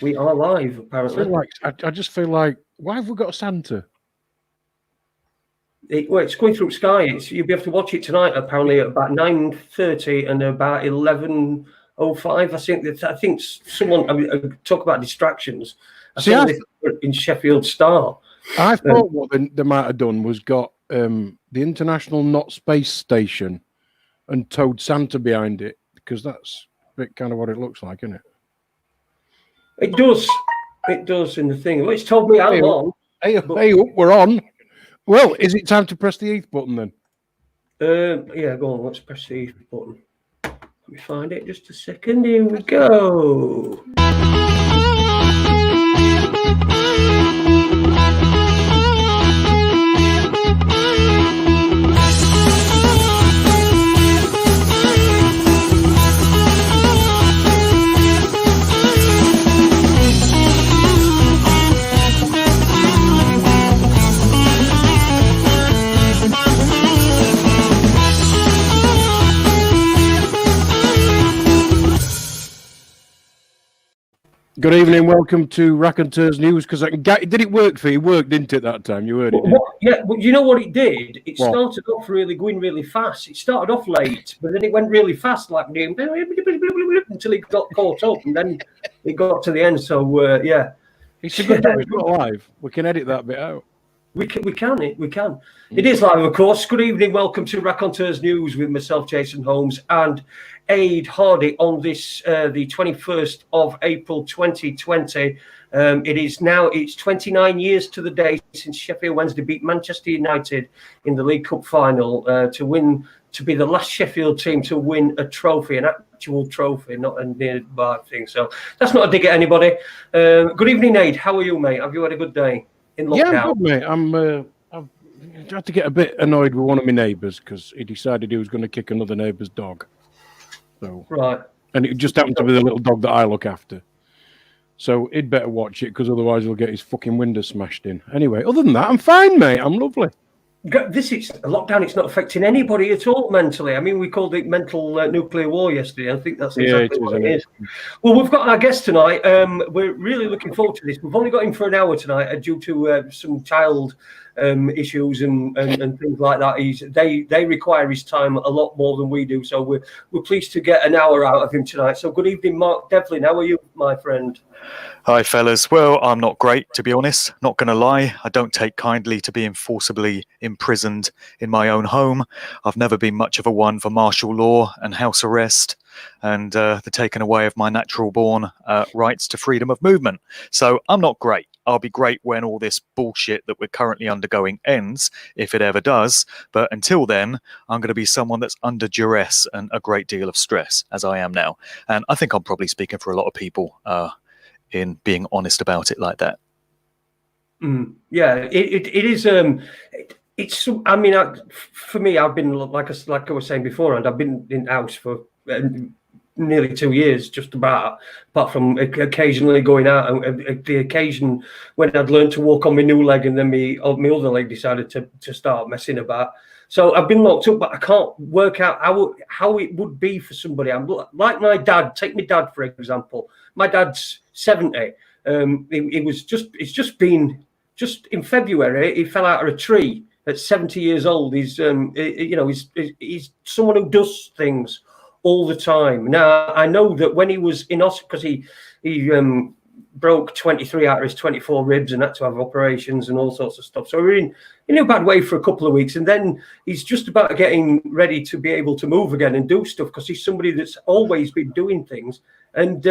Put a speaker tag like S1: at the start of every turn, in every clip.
S1: We are live,
S2: I
S1: apparently.
S2: feel like I just feel like, why have we got a Santa?
S1: It's going through Sky. You'll be able to watch it tonight, apparently, at about 9:30 and about 11:05. I think someone talk about distractions. I saw this in Sheffield Star.
S2: I thought what they might have done was got the International Not Space Station and towed Santa behind it, because that's a bit kind of what it looks like, isn't it?
S1: It does. It does in the thing. Well, it's told me how long.
S2: Hey, we're on. Well, is it time to press the ETH button then?
S1: Yeah, go on. Let's press the ETH button. Let me find it. Just a second. Here we go.
S2: Good evening, welcome to Raconteurs News. Because did it work for you? It worked, didn't it, that time? You heard it,
S1: but you know what it did? It started off going really fast. It started off late, but then it went really fast, like until it got caught up, and then it got to the end. So yeah,
S2: it's a good job it's not live. We can edit that bit out.
S1: We can. It is live, of course. Good evening, welcome to Raconteurs News with myself, Jason Holmes, and Adie Hardy on this the 21st of April 2020. It's 29 years to the day since Sheffield Wednesday beat Manchester United in the League Cup final to be the last Sheffield team to win a trophy, an actual trophy, not a nearby thing. So that's not a dig at anybody. Good evening, Adie. How are you, mate? Have you had a good day in lockdown?
S2: Yeah, I'm good, mate. I've had to get a bit annoyed with one of my neighbours because he decided he was going to kick another neighbour's dog. So,
S1: right.
S2: And it just happened to be the little dog that I look after. So he'd better watch it, because otherwise he'll get his fucking window smashed in. Anyway, other than that, I'm fine, mate. I'm lovely.
S1: This is a lockdown. It's not affecting anybody at all mentally. I mean, we called it mental nuclear war yesterday. I think that's exactly what it is. Well, we've got our guest tonight. We're really looking forward to this. We've only got him for an hour tonight due to some child issues and things like that. They require his time a lot more than we do. So we're pleased to get an hour out of him tonight. So good evening, Mark Devlin. How are you, my friend?
S3: Hi, fellas. Well, I'm not great, to be honest. Not going to lie. I don't take kindly to being forcibly imprisoned in my own home. I've never been much of a one for martial law and house arrest and the taking away of my natural born rights to freedom of movement. So I'm not great. I'll be great when all this bullshit that we're currently undergoing ends, if it ever does. But until then, I'm going to be someone that's under duress and a great deal of stress, as I am now. And I think I'm probably speaking for a lot of people in being honest about it like that.
S1: Yeah, it is. It's. I mean, for me, I've been like I was saying beforehand. I've been in house for nearly 2 years, just about. Apart from occasionally going out, and the occasion when I'd learned to walk on my new leg, and then my other leg decided to start messing about. So I've been locked up, but I can't work out how it would be for somebody. I'm like my dad. Take my dad, for example. My dad's 70. Just in February, he fell out of a tree at 70 years old. He's someone who does things all the time. Now, I know that when he was in hospital, because he broke 23 out of his 24 ribs and had to have operations and all sorts of stuff. So we're in a bad way for a couple of weeks. And then he's just about getting ready to be able to move again and do stuff, because he's somebody that's always been doing things. And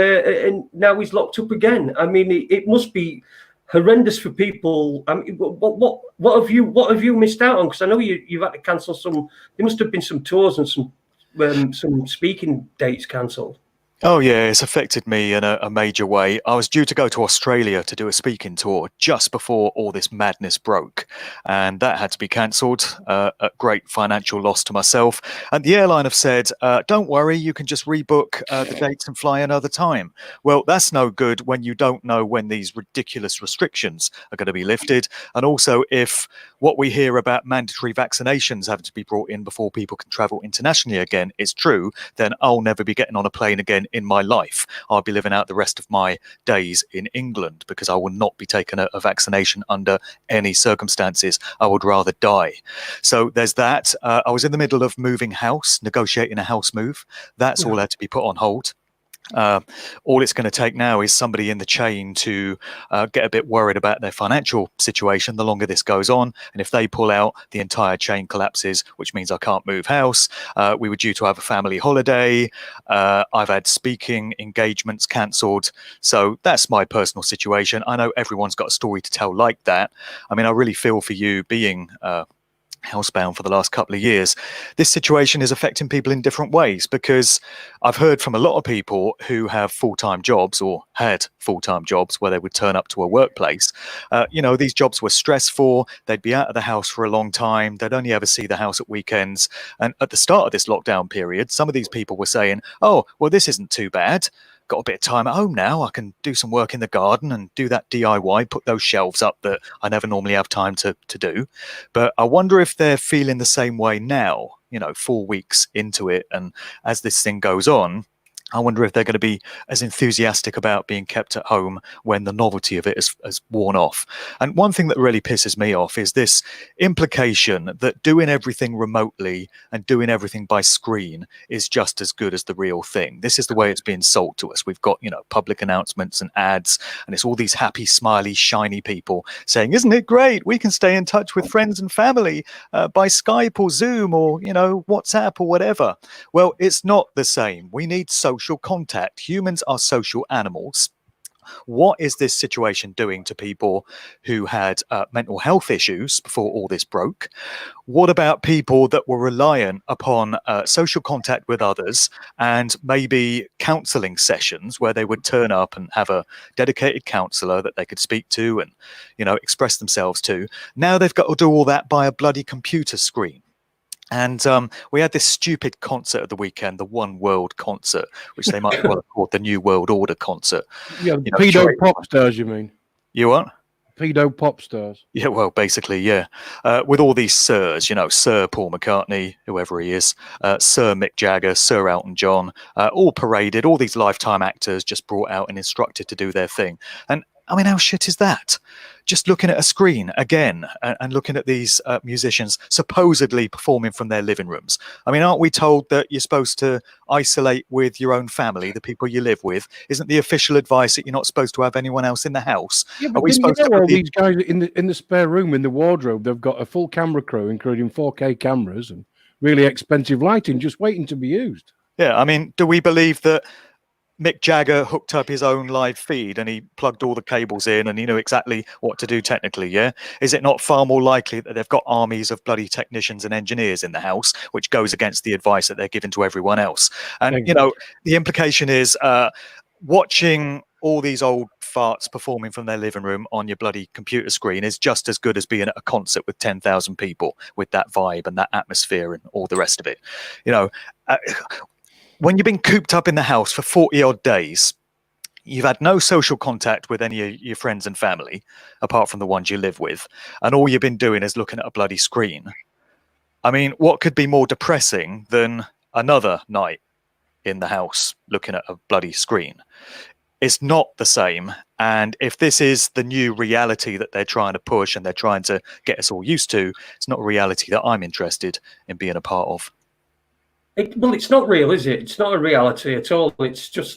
S1: now he's locked up again. I mean, it must be horrendous for people. I mean, what have you missed out on? Because I know you've had to cancel some. There must have been some tours and some speaking dates cancelled.
S3: Oh, yeah, it's affected me in a major way. I was due to go to Australia to do a speaking tour just before all this madness broke, and that had to be cancelled at great financial loss to myself. And the airline have said, don't worry, you can just rebook the dates and fly another time. Well, that's no good when you don't know when these ridiculous restrictions are going to be lifted. And also, if what we hear about mandatory vaccinations having to be brought in before people can travel internationally again is true, then I'll never be getting on a plane again in my life. I'll be living out the rest of my days in England because I will not be taking a vaccination under any circumstances. I would rather die. So there's that. I was in the middle of moving house, negotiating a house move. That's all had to be put on hold. All it's going to take now is somebody in the chain to get a bit worried about their financial situation the longer this goes on. And if they pull out, the entire chain collapses, which means I can't move house. We were due to have a family holiday. I've had speaking engagements cancelled. So that's my personal situation. I know everyone's got a story to tell like that. I mean, I really feel for you being housebound for the last couple of years. This situation is affecting people in different ways, because I've heard from a lot of people who have full-time jobs or had full-time jobs where they would turn up to a workplace. These jobs were stressful. They'd be out of the house for a long time. They'd only ever see the house at weekends. And at the start of this lockdown period, some of these people were saying, oh, well, this isn't too bad. Got a bit of time at home now. I can do some work in the garden and do that DIY, put those shelves up that I never normally have time to do. But I wonder if they're feeling the same way now, 4 weeks into it. And as this thing goes on, I wonder if they're going to be as enthusiastic about being kept at home when the novelty of it has worn off. And one thing that really pisses me off is this implication that doing everything remotely and doing everything by screen is just as good as the real thing. This is the way it's being sold to us. We've got, public announcements and ads, and it's all these happy, smiley, shiny people saying, isn't it great? We can stay in touch with friends and family by Skype or Zoom or, WhatsApp or whatever. Well, it's not the same. We need social contact. Humans are social animals. What is this situation doing to people who had mental health issues before all this broke? What about people that were reliant upon social contact with others and maybe counselling sessions where they would turn up and have a dedicated counsellor that they could speak to and, express themselves to? Now they've got to do all that by a bloody computer screen. And we had this stupid concert at the weekend, the One World concert, which they might well have called the New World Order concert.
S2: Yeah, pedo pop stars, you mean?
S3: You what?
S2: Pedo pop stars.
S3: Yeah, well, basically, yeah. With all these sirs, Sir Paul McCartney, whoever he is, Sir Mick Jagger, Sir Elton John, all paraded, all these Lifetime actors just brought out and instructed to do their thing. And I mean, how shit is that? Just looking at a screen again and looking at these musicians supposedly performing from their living rooms. I mean, aren't we told that you're supposed to isolate with your own family, the people you live with? Isn't the official advice that you're not supposed to have anyone else in the house?
S2: Yeah, but
S3: are we supposed to
S2: all these guys in the spare room, in the wardrobe, they've got a full camera crew, including 4K cameras and really expensive lighting, just waiting to be used.
S3: Yeah, I mean, do we believe that Mick Jagger hooked up his own live feed and he plugged all the cables in and he knew exactly what to do technically, yeah? Is it not far more likely that they've got armies of bloody technicians and engineers in the house, which goes against the advice that they're giving to everyone else? And, the implication is watching all these old farts performing from their living room on your bloody computer screen is just as good as being at a concert with 10,000 people with that vibe and that atmosphere and all the rest of it. When you've been cooped up in the house for 40 odd days, you've had no social contact with any of your friends and family, apart from the ones you live with, and all you've been doing is looking at a bloody screen. I mean, what could be more depressing than another night in the house looking at a bloody screen? It's not the same. And if this is the new reality that they're trying to push and they're trying to get us all used to, it's not a reality that I'm interested in being a part of.
S1: It's not real, is it? It's not a reality at all. It's just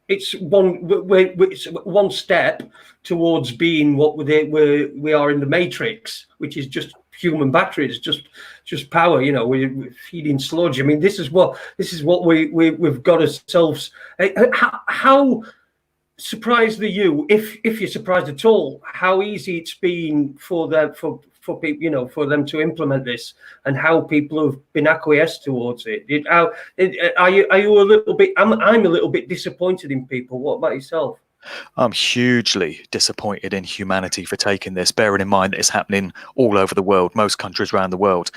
S1: it's one step towards being what we are in the Matrix, which is just human batteries, just power. We're feeding sludge. I mean, this is what we've got ourselves. How surprised are you, if you're surprised at all, how easy it's been for people, for them to implement this, and how people have been acquiesced towards it? Are you a little bit? I'm a little bit disappointed in people. What about yourself?
S3: I'm hugely disappointed in humanity for taking this, bearing in mind that it's happening all over the world, most countries around the world.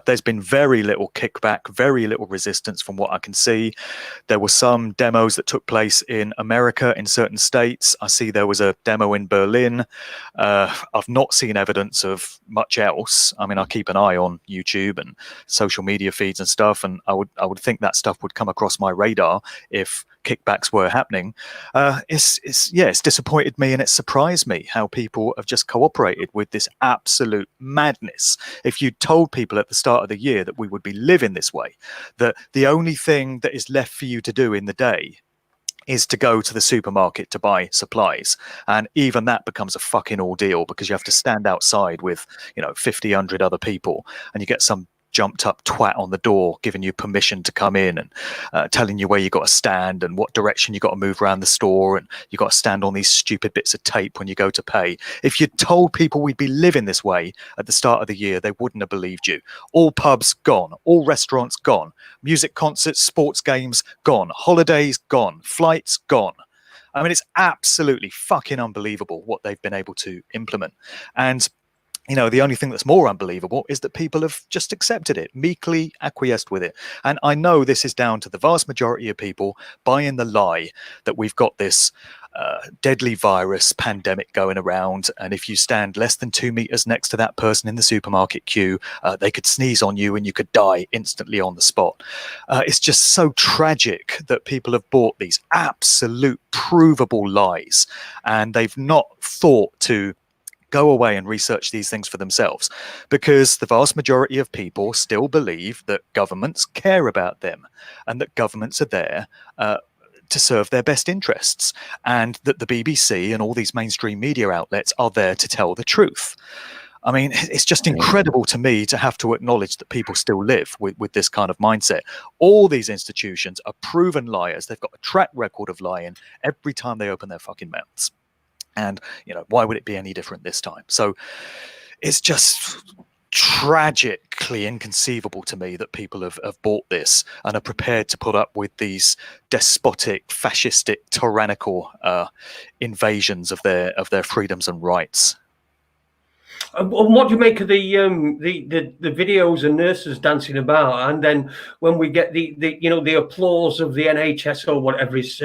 S3: There's been very little kickback, very little resistance from what I can see. There were some demos that took place in America in certain states. I see there was a demo in Berlin. I've not seen evidence of much else. I mean, I keep an eye on YouTube and social media feeds and stuff, and I would think that stuff would come across my radar if kickbacks were happening. It's disappointed me, and it surprised me how people have just cooperated with this absolute madness. If you told people at the start of the year that we would be living this way, that the only thing that is left for you to do in the day is to go to the supermarket to buy supplies, and even that becomes a fucking ordeal because you have to stand outside with 50, 100 other people, and you get some jumped up twat on the door giving you permission to come in and telling you where you got to stand and what direction you got to move around the store, and you got to stand on these stupid bits of tape when you go to pay. If you told people we'd be living this way at the start of the year, they wouldn't have believed you. All pubs gone, all restaurants gone, music concerts, sports games gone, holidays gone, flights gone. I mean, it's absolutely fucking unbelievable what they've been able to implement. And the only thing that's more unbelievable is that people have just accepted it, meekly acquiesced with it. And I know this is down to the vast majority of people buying the lie that we've got this deadly virus pandemic going around. And if you stand less than 2 meters next to that person in the supermarket queue, they could sneeze on you and you could die instantly on the spot. It's just so tragic that people have bought these absolute provable lies, and they've not thought to go away and research these things for themselves, because the vast majority of people still believe that governments care about them and that governments are there to serve their best interests, and that the BBC and all these mainstream media outlets are there to tell the truth. I mean, it's just incredible to me to have to acknowledge that people still live with this kind of mindset. All these institutions are proven liars. They've got a track record of lying every time they open their fucking mouths. And, why would it be any different this time? So it's just tragically inconceivable to me that people have bought this and are prepared to put up with these despotic, fascistic, tyrannical invasions of their freedoms and rights.
S1: What do you make of the videos and nurses dancing about, and then when we get the applause of the NHS or whatever it's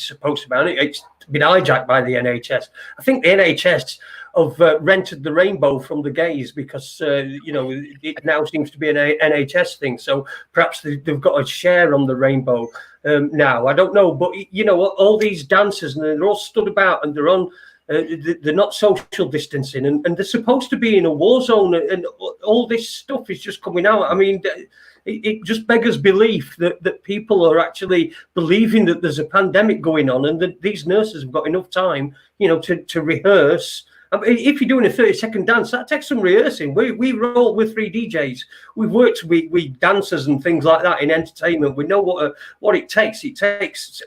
S1: supposed to be? It's been hijacked by the NHS. I think the NHS have rented the rainbow from the gays because it now seems to be an NHS thing. So perhaps they've got a share on the rainbow now. I don't know, but all these dancers, and they're all stood about, and they're on. They're not social distancing, and they're supposed to be in a war zone, and all this stuff is just coming out. I mean, it just beggars belief that people are actually believing that there's a pandemic going on, and that these nurses have got enough time, to rehearse. I mean, if you're doing a 30-second dance, that takes some rehearsing. We roll with 3 DJs. We've worked with dancers and things like that in entertainment. We know what it takes. It takes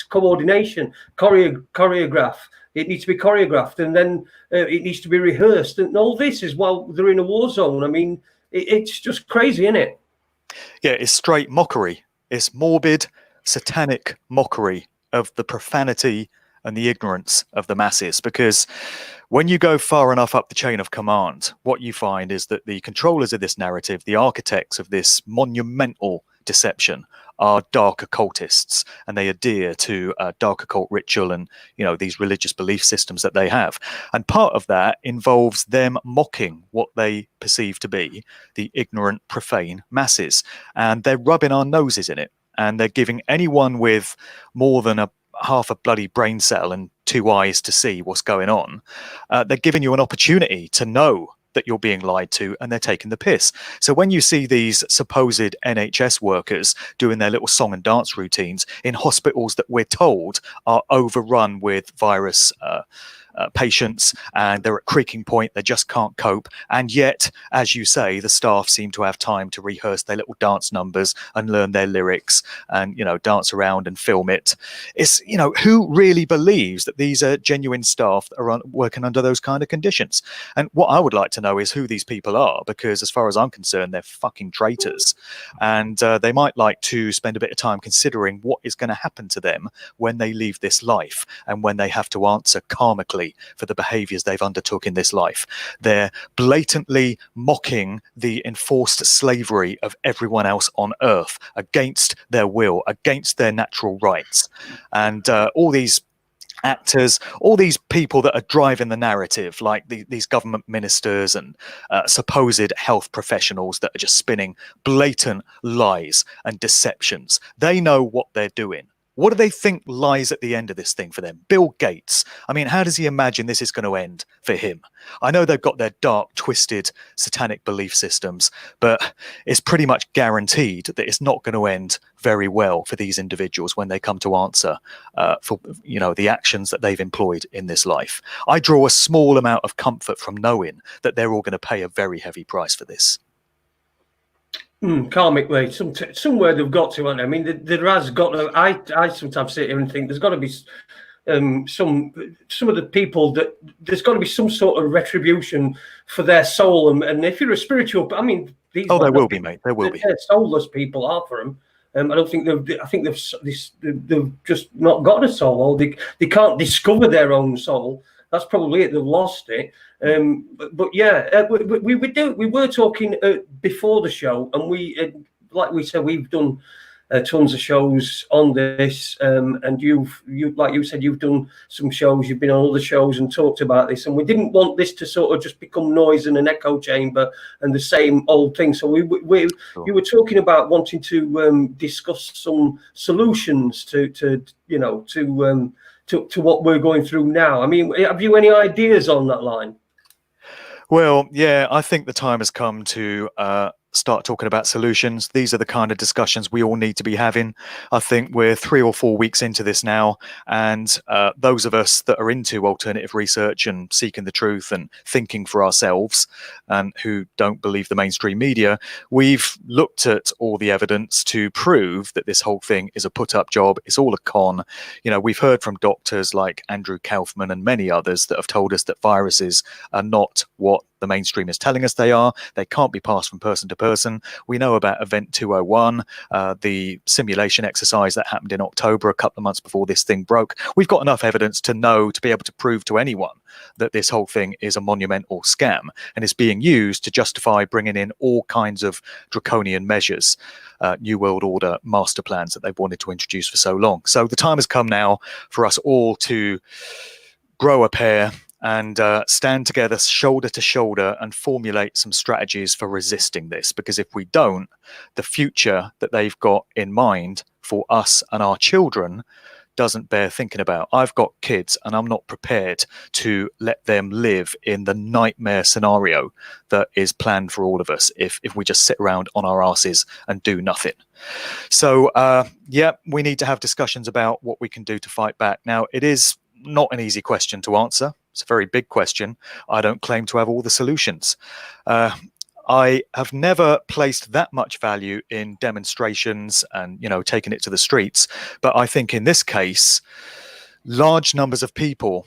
S1: coordination, choreograph. It needs to be choreographed, and then it needs to be rehearsed. And all this is while they're in a war zone. I mean, it's just crazy, isn't it?
S3: Yeah, it's straight mockery. It's morbid, satanic mockery of the profanity and the ignorance of the masses. Because when you go far enough up the chain of command, what you find is that the controllers of this narrative, the architects of this monumental deception, are dark occultists, and they adhere to dark occult ritual and these religious belief systems that they have. And part of that involves them mocking what they perceive to be the ignorant, profane masses, and they're rubbing our noses in it, and they're giving anyone with more than half a bloody brain cell and 2 eyes to see what's going on. They're giving you an opportunity to know that you're being lied to, and they're taking the piss. So when you see these supposed NHS workers doing their little song and dance routines in hospitals that we're told are overrun with virus patients, and they're at creaking point. They just can't cope. And yet, as you say, the staff seem to have time to rehearse their little dance numbers and learn their lyrics and, dance around and film it. It's, who really believes that these are genuine staff that are working under those kind of conditions? And what I would like to know is who these people are, because as far as I'm concerned, they're fucking traitors. And they might like to spend a bit of time considering what is going to happen to them when they leave this life and when they have to answer karmically for the behaviors they've undertook in this life. They're blatantly mocking the enforced slavery of everyone else on earth against their will, against their natural rights. And all these actors, all these people that are driving the narrative, like these government ministers and supposed health professionals that are just spinning blatant lies and deceptions. They know what they're doing. What do they think lies at the end of this thing for them? Bill Gates. I mean, how does he imagine this is going to end for him? I know they've got their dark, twisted, satanic belief systems, but it's pretty much guaranteed that it's not going to end very well for these individuals when they come to answer for the actions that they've employed in this life. I draw a small amount of comfort from knowing that they're all going to pay a very heavy price for this.
S1: Karmically, somewhere they've got to, haven't they? I mean, there has got to. I sometimes sit here and think there's got to be some of the people that there's got to be some sort of retribution for their soul. And if you're a spiritual, I mean, there will be, mate. There will be. Soulless people are for them. I don't think I think they've just not got a soul, or they can't discover their own soul. That's probably it. They've lost it. But yeah, we were talking before the show, and we like we said, we've done tons of shows on this, and you like you said, you've done some shows, you've been on other shows and talked about this, and we didn't want this to sort of just become noise in an echo chamber and the same old thing. So you were talking about wanting to discuss some solutions to what we're going through now. I mean, have you any ideas on that line?
S3: Well, yeah, I think the time has come to start talking about solutions. These are the kind of discussions we all need to be having. I think we're 3 or 4 weeks into this now, and those of us that are into alternative research and seeking the truth and thinking for ourselves, and who don't believe the mainstream media, we've looked at all the evidence to prove that this whole thing is a put-up job. It's all a con. We've heard from doctors like Andrew Kaufman and many others that have told us that viruses are not what the mainstream is telling us they are. They can't be passed from person to person. We know about Event 201, the simulation exercise that happened in October, a couple of months before this thing broke. We've got enough evidence to be able to prove to anyone that this whole thing is a monumental scam and is being used to justify bringing in all kinds of draconian measures, New World Order master plans that they've wanted to introduce for so long. So the time has come now for us all to grow a pair and stand together shoulder to shoulder and formulate some strategies for resisting this. Because if we don't, the future that they've got in mind for us and our children doesn't bear thinking about. I've got kids and I'm not prepared to let them live in the nightmare scenario that is planned for all of us if we just sit around on our asses and do nothing. So, we need to have discussions about what we can do to fight back. Now, it is not an easy question to answer. It's a very big question. I don't claim to have all the solutions. I have never placed that much value in demonstrations and, taking it to the streets. But I think in this case, large numbers of people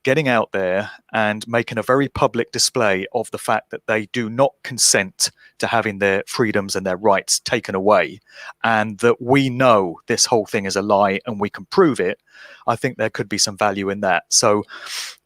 S3: getting out there and making a very public display of the fact that they do not consent to having their freedoms and their rights taken away, and that we know this whole thing is a lie and we can prove it. I think there could be some value in that. So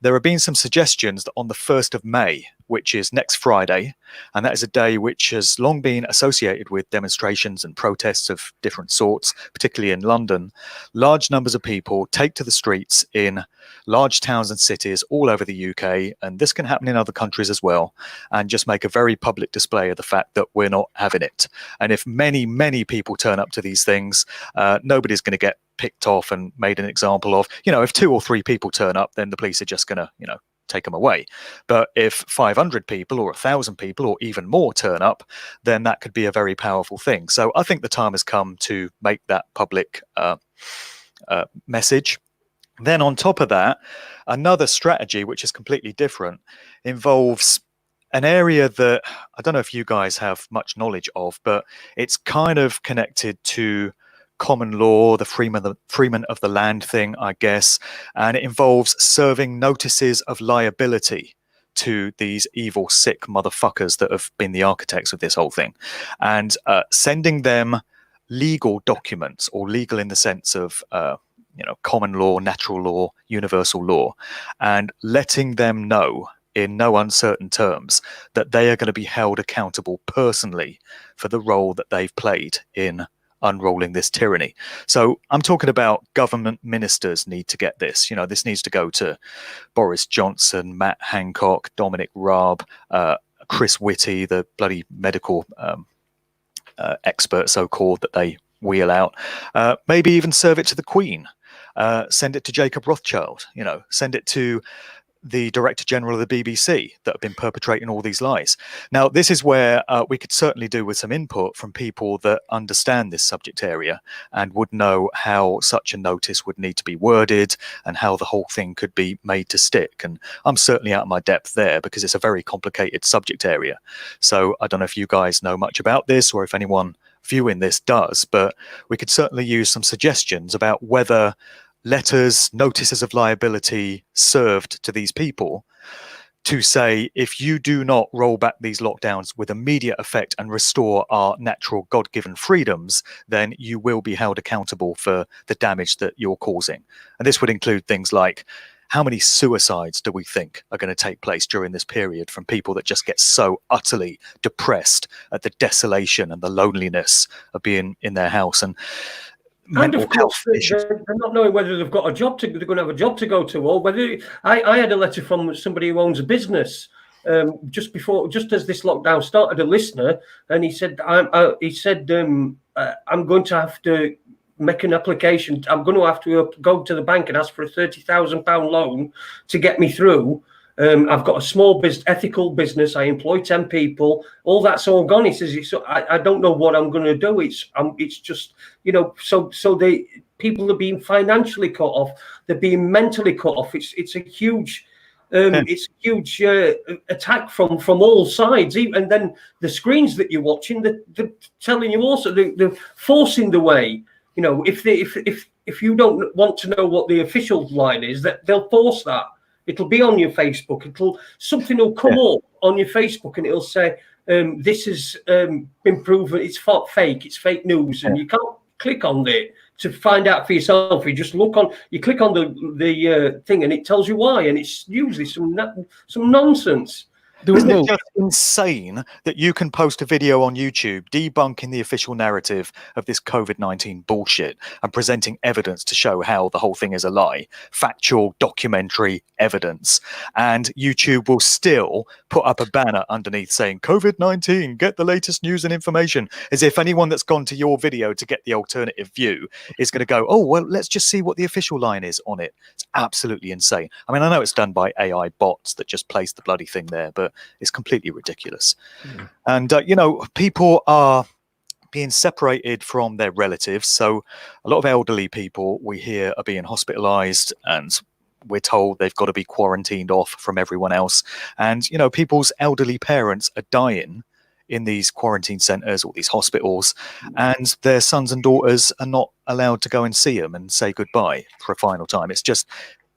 S3: there have been some suggestions that on the 1st of May, which is next Friday, and that is a day which has long been associated with demonstrations and protests of different sorts, particularly in London, large numbers of people take to the streets in large towns and cities all over the UK, and this can happen in other countries as well, and just make a very public display of the fact that we're not having it. And if many, many people turn up to these things, nobody's going to get picked off and made an example of. If 2 or 3 people turn up, then the police are just going to, take them away. But if 500 people or 1,000 people or even more turn up, then that could be a very powerful thing. So I think the time has come to make that public message. Then on top of that, another strategy, which is completely different, involves an area that I don't know if you guys have much knowledge of, but it's kind of connected to common law, the freeman of the land thing, I guess. And it involves serving notices of liability to these evil, sick motherfuckers that have been the architects of this whole thing, and sending them legal documents, or legal in the sense of common law, natural law, universal law, and letting them know in no uncertain terms that they are going to be held accountable personally for the role that they've played in unrolling this tyranny. So I'm talking about government ministers need to get this. This needs to go to Boris Johnson, Matt Hancock, Dominic Raab, Chris Whitty, the bloody medical expert, so-called, that they wheel out. Maybe even serve it to the Queen. Send it to Jacob Rothschild. Send it to the Director General of the BBC that have been perpetrating all these lies. Now, this is where we could certainly do with some input from people that understand this subject area and would know how such a notice would need to be worded and how the whole thing could be made to stick. And I'm certainly out of my depth there because it's a very complicated subject area. So I don't know if you guys know much about this or if anyone viewing this does, but we could certainly use some suggestions about whether letters, notices of liability served to these people to say, if you do not roll back these lockdowns with immediate effect and restore our natural God-given freedoms, then you will be held accountable for the damage that you're causing. And this would include things like, how many suicides do we think are going to take place during this period from people that just get so utterly depressed at the desolation and the loneliness of being in their house? And
S1: of course, they're not knowing whether they're going to have a job to go to, or whether I had a letter from somebody who owns a business just as this lockdown started, a listener, and he said, I'm going to have to make an application. I'm going to have to go to the bank and ask for a £30,000 loan to get me through. I've got a small ethical business. I employ 10 people. All that's all gone. He says, I don't know what I'm going to do. It's just, so the people are being financially cut off. They're being mentally cut off. It's a huge, attack from all sides. And then the screens that you're watching, they're telling you also, they're forcing the way. If you don't want to know what the official line is, that they'll force that. It'll be on your Facebook. Something will come up on your Facebook, and it'll say, "This has been proven. It's fake. It's fake news," and you can't click on it to find out for yourself. You just you click on the thing, and it tells you why, and it's usually some nonsense.
S3: Isn't it just insane that you can post a video on YouTube debunking the official narrative of this COVID-19 bullshit and presenting evidence to show how the whole thing is a lie, factual, documentary evidence, and YouTube will still put up a banner underneath saying COVID-19, get the latest news and information, as if anyone that's gone to your video to get the alternative view is going to go, oh, well, let's just see what the official line is on it. It's absolutely insane. I mean, I know it's done by AI bots that just place the bloody thing there, but it's completely ridiculous. And, people are being separated from their relatives. So a lot of elderly people we hear are being hospitalized, and we're told they've got to be quarantined off from everyone else. And, people's elderly parents are dying in these quarantine centers or these hospitals, and their sons and daughters are not allowed to go and see them and say goodbye for a final time. It's just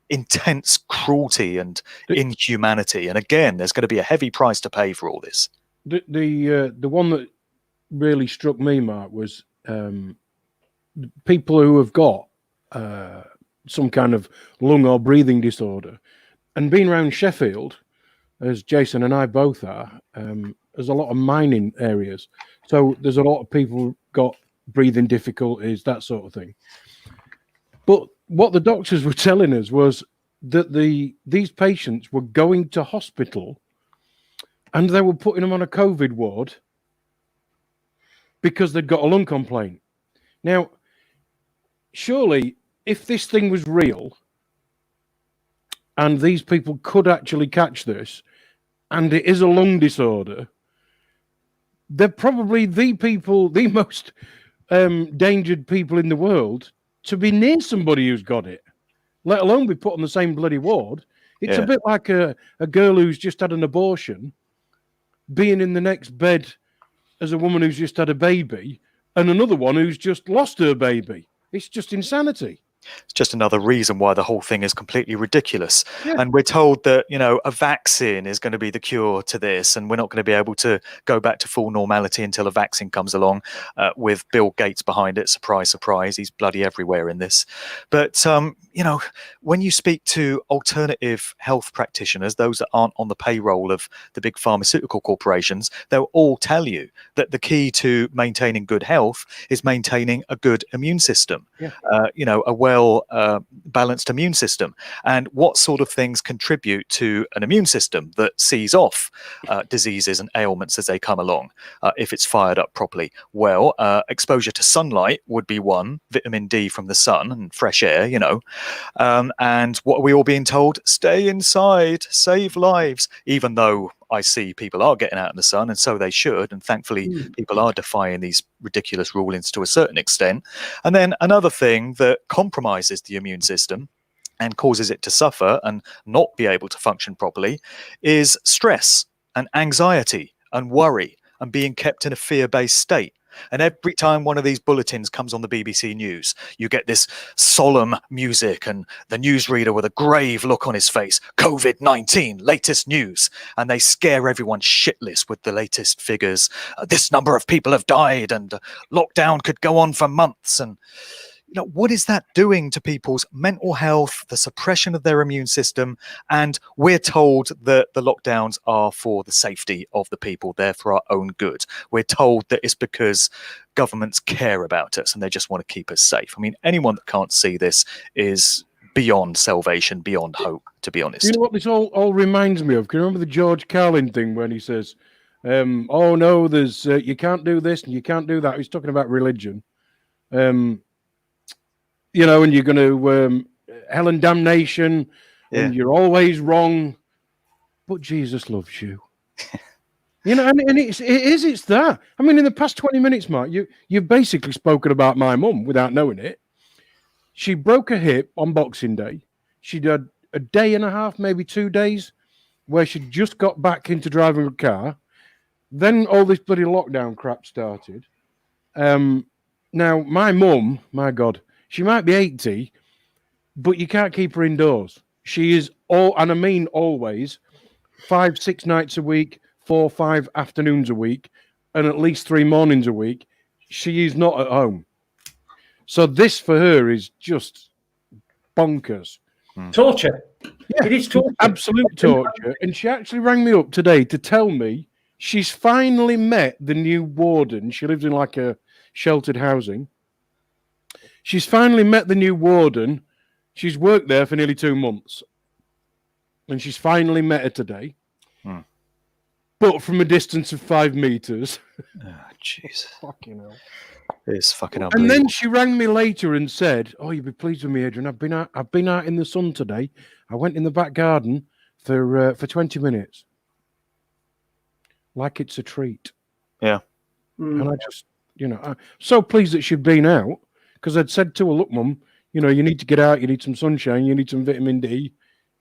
S3: intense cruelty and inhumanity, and again, there's going to be a heavy price to pay for all this.
S2: The one that really struck me, Mark, was people who have got some kind of lung or breathing disorder, and being around Sheffield, as Jason and I both are, there's a lot of mining areas, so there's a lot of people got breathing difficulties, that sort of thing. But what the doctors were telling us was that these patients were going to hospital and they were putting them on a COVID ward because they'd got a lung complaint. Now, surely, if this thing was real and these people could actually catch this, and it is a lung disorder, they're probably the most endangered people in the world to be near somebody who's got it. let alone be put on the same bloody ward. It's a bit like a girl who's just had an abortion being in the next bed as a woman who's just had a baby and another one who's just lost her baby. It's just insanity.
S3: It's just another reason why the whole thing is completely ridiculous.
S2: Yeah.
S3: And we're told that, a vaccine is going to be the cure to this, and we're not going to be able to go back to full normality until a vaccine comes along, with Bill Gates behind it. Surprise, surprise. He's bloody everywhere in this. But, when you speak to alternative health practitioners, those that aren't on the payroll of the big pharmaceutical corporations, they'll all tell you that the key to maintaining good health is maintaining a good immune system, a well balanced immune system. And what sort of things contribute to an immune system that sees off diseases and ailments as they come along if it's fired up properly? Well, exposure to sunlight would be one, vitamin D from the sun and fresh air, and what are we all being told? Stay inside, save lives, even though I see people are getting out in the sun, and so they should. And thankfully, people are defying these ridiculous rulings to a certain extent. And then another thing that compromises the immune system and causes it to suffer and not be able to function properly is stress and anxiety and worry and being kept in a fear-based state. And every time one of these bulletins comes on the BBC News, you get this solemn music and the newsreader with a grave look on his face. COVID-19, latest news. And they scare everyone shitless with the latest figures. This number of people have died and lockdown could go on for months. And what is that doing to people's mental health, the suppression of their immune system? And we're told that the lockdowns are for the safety of the people, they're for our own good. We're told that it's because governments care about us and they just want to keep us safe. I mean, anyone that can't see this is beyond salvation, beyond hope, to be honest.
S2: You know what this all reminds me of? Can you remember the George Carlin thing when he says, oh no, there's you can't do this and you can't do that. He's talking about religion. And you're going to hell and damnation, and you're always wrong, but Jesus loves you. And it's that. I mean, in the past 20 minutes, Mark, you've basically spoken about my mum without knowing it. She broke her hip on Boxing Day. She'd had a day and a half, maybe 2 days, where she'd just got back into driving a car. Then all this bloody lockdown crap started. Now, my mum, my God, she might be 80, but you can't keep her indoors. She is and I mean always, 5-6 nights a week, 4-5 afternoons a week, and at least 3 mornings a week. She is not at home. So this for her is just bonkers.
S1: Torture.
S2: Yeah,
S1: it is torture.
S2: Absolute torture. And she actually rang me up today to tell me she's finally met the new warden. She lives in like a sheltered housing. She's finally met the new warden. She's worked there for nearly 2 months. And she's finally met her today. But from a distance of 5 meters.
S3: Oh, jeez.
S2: Fucking hell.
S3: It's fucking unbelievable.
S2: And then she rang me later and said, oh, you'll be pleased with me, Adrian. I've been out in the sun today. I went in the back garden for 20 minutes. Like it's a treat.
S3: Yeah.
S2: And I just, I'm so pleased that she'd been out. Because I'd said to her, look, Mum, you need to get out. You need some sunshine. You need some vitamin D.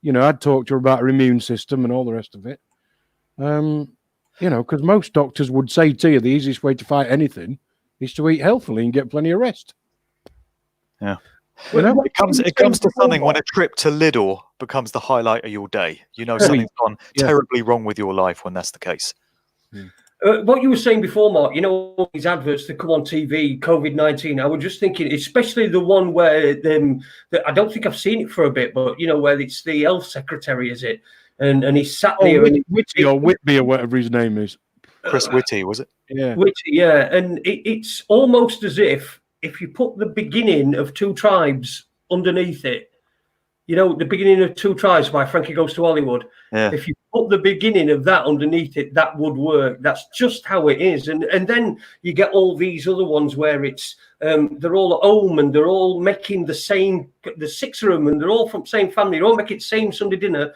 S2: I'd talked to her about her immune system and all the rest of it. Because most doctors would say to you the easiest way to fight anything is to eat healthily and get plenty of rest.
S3: Yeah. It comes to something when a trip to Lidl becomes the highlight of your day. Something's gone terribly wrong with your life when that's the case.
S1: What you were saying before, Mark, these adverts that come on TV, COVID-19, I was just thinking, especially the one where I don't think I've seen it for a bit, but, where it's the health secretary, is it? And he's sat there.
S2: Whitty or Whitby or whatever his name is.
S3: Chris Whitty, was it?
S2: Yeah.
S1: Whitty, yeah. And it's almost as if you put the beginning of Two Tribes underneath it, the beginning of Two Tribes by Frankie Goes to Hollywood.
S3: Yeah.
S1: If you put the beginning of that underneath it, that would work. That's just how it is. And then you get all these other ones where it's they're all at home and they're all making the 6 of them, and they're all from the same family. They're all making the same Sunday dinner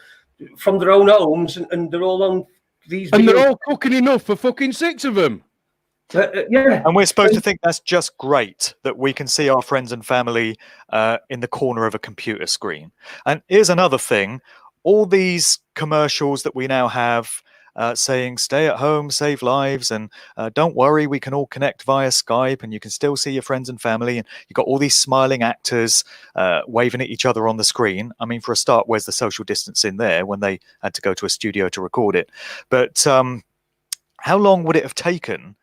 S1: from their own homes, and they're all on these.
S2: And they're all cooking enough for fucking 6 of them.
S1: Yeah.
S3: And we're supposed to think that's just great that we can see our friends and family in the corner of a computer screen. And here's another thing: all these commercials that we now have saying "stay at home, save lives," and "don't worry, we can all connect via Skype, and you can still see your friends and family." And you've got all these smiling actors waving at each other on the screen. I mean, for a start, where's the social distancing there when they had to go to a studio to record it? But how long would it have taken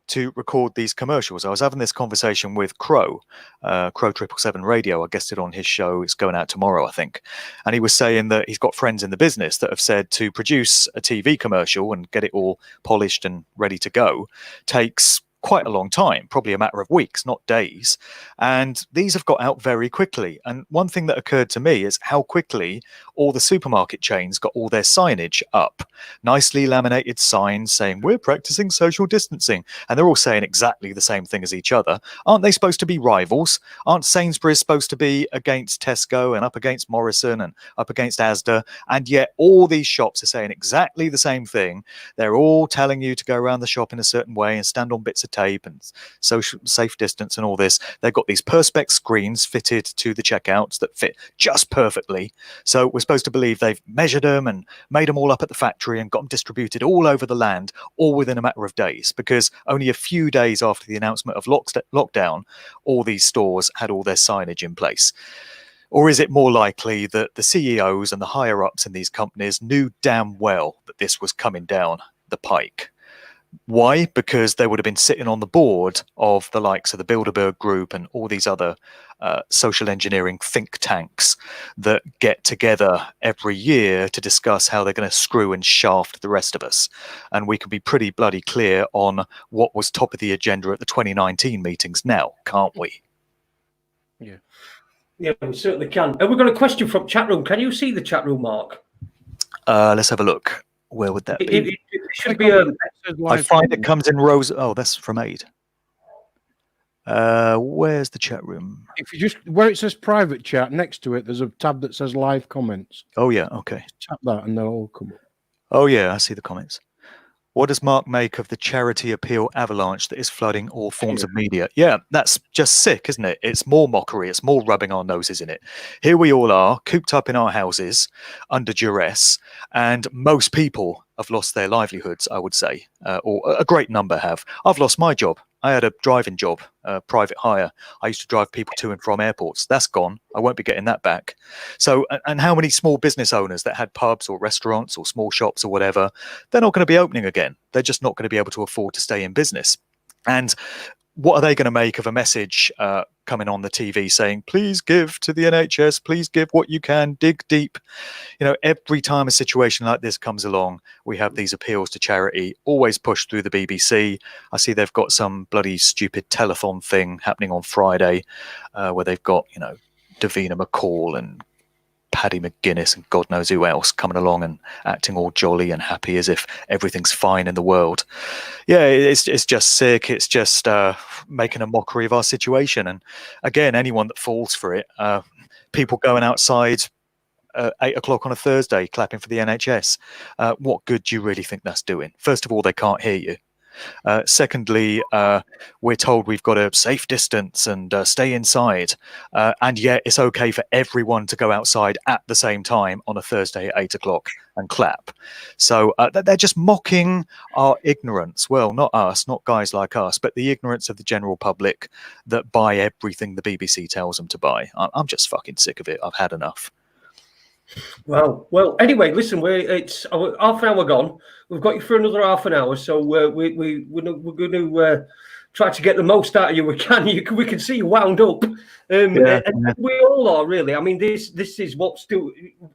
S3: to record these commercials? I was having this conversation with Crow 777 Radio. I guessed it on his show. It's going out tomorrow, I think. And he was saying that he's got friends in the business that have said to produce a TV commercial and get it all polished and ready to go takes quite a long time, probably a matter of weeks, not days. And these have got out very quickly. And one thing that occurred to me is how quickly all the supermarket chains got all their signage up. Nicely laminated signs saying, "We're practicing social distancing." And they're all saying exactly the same thing as each other. Aren't they supposed to be rivals? Aren't Sainsbury's supposed to be against Tesco and up against Morrison and up against Asda? And yet all these shops are saying exactly the same thing. They're all telling you to go around the shop in a certain way and stand on bits of tape and social safe distance and all this. They've got these perspex screens fitted to the checkouts that fit just perfectly. So we're supposed to believe they've measured them and made them all up at the factory and got them distributed all over the land, all within a matter of days, because only a few days after the announcement of lockdown, all these stores had all their signage in place. Or is it more likely that the CEOs and the higher ups in these companies knew damn well that this was coming down the pike? Why? Because they would have been sitting on the board of the likes of the Bilderberg Group and all these other social engineering think tanks that get together every year to discuss how they're going to screw and shaft the rest of us. And we can be pretty bloody clear on what was top of the agenda at the 2019 meetings now, can't we?
S2: Yeah.
S1: Yeah, we certainly can. And we've got a question from chat room. Can you see the chat room, Mark?
S3: Let's have a look. Where would that be?
S1: It should be a...
S3: I find it comes in rows. Oh, that's from Aid. Where's the chat room?
S2: If you just where it says private chat, next to it, there's a tab that says live comments.
S3: Oh yeah, okay.
S2: Just tap that and they'll all come up.
S3: Oh yeah, I see the comments. What does Mark make of the charity appeal avalanche that is flooding all forms of media? Yeah, that's just sick, isn't it? It's more mockery. It's more rubbing our noses in it. Here we all are, cooped up in our houses, under duress, and most people have lost their livelihoods, I would say, or a great number have. I've lost my job. I had a driving job, private hire. I used to drive people to and from airports. That's gone. I won't be getting that back. So, and how many small business owners that had pubs or restaurants or small shops or whatever, they're not going to be opening again. They're just not going to be able to afford to stay in business. And what are they going to make of a message coming on the TV saying, please give to the NHS, please give what you can, dig deep. You know, every time a situation like this comes along, we have these appeals to charity, always pushed through the BBC. I see they've got some bloody stupid telethon thing happening on Friday where they've got, you know, Davina McCall and Paddy McGuinness and God knows who else coming along and acting all jolly and happy as if everything's fine in the world. Yeah, it's just sick. It's just making a mockery of our situation. And again, anyone that falls for it, people going outside 8 o'clock on a Thursday clapping for the NHS. What good do you really think that's doing? First of all, they can't hear you. Secondly, we're told we've got a safe distance and stay inside, and yet it's okay for everyone to go outside at the same time on a Thursday at 8 o'clock and clap. So they're just mocking our ignorance. Well, not us, not guys like us, but the ignorance of the general public that buy everything the BBC tells them to buy. I'm just fucking sick of it. I've had enough.
S1: Well. Anyway, listen, it's half an hour gone. We've got you for another half an hour, so we're going to try to get the most out of you we can. We can see you wound up. And we all are, really. I mean, this is what's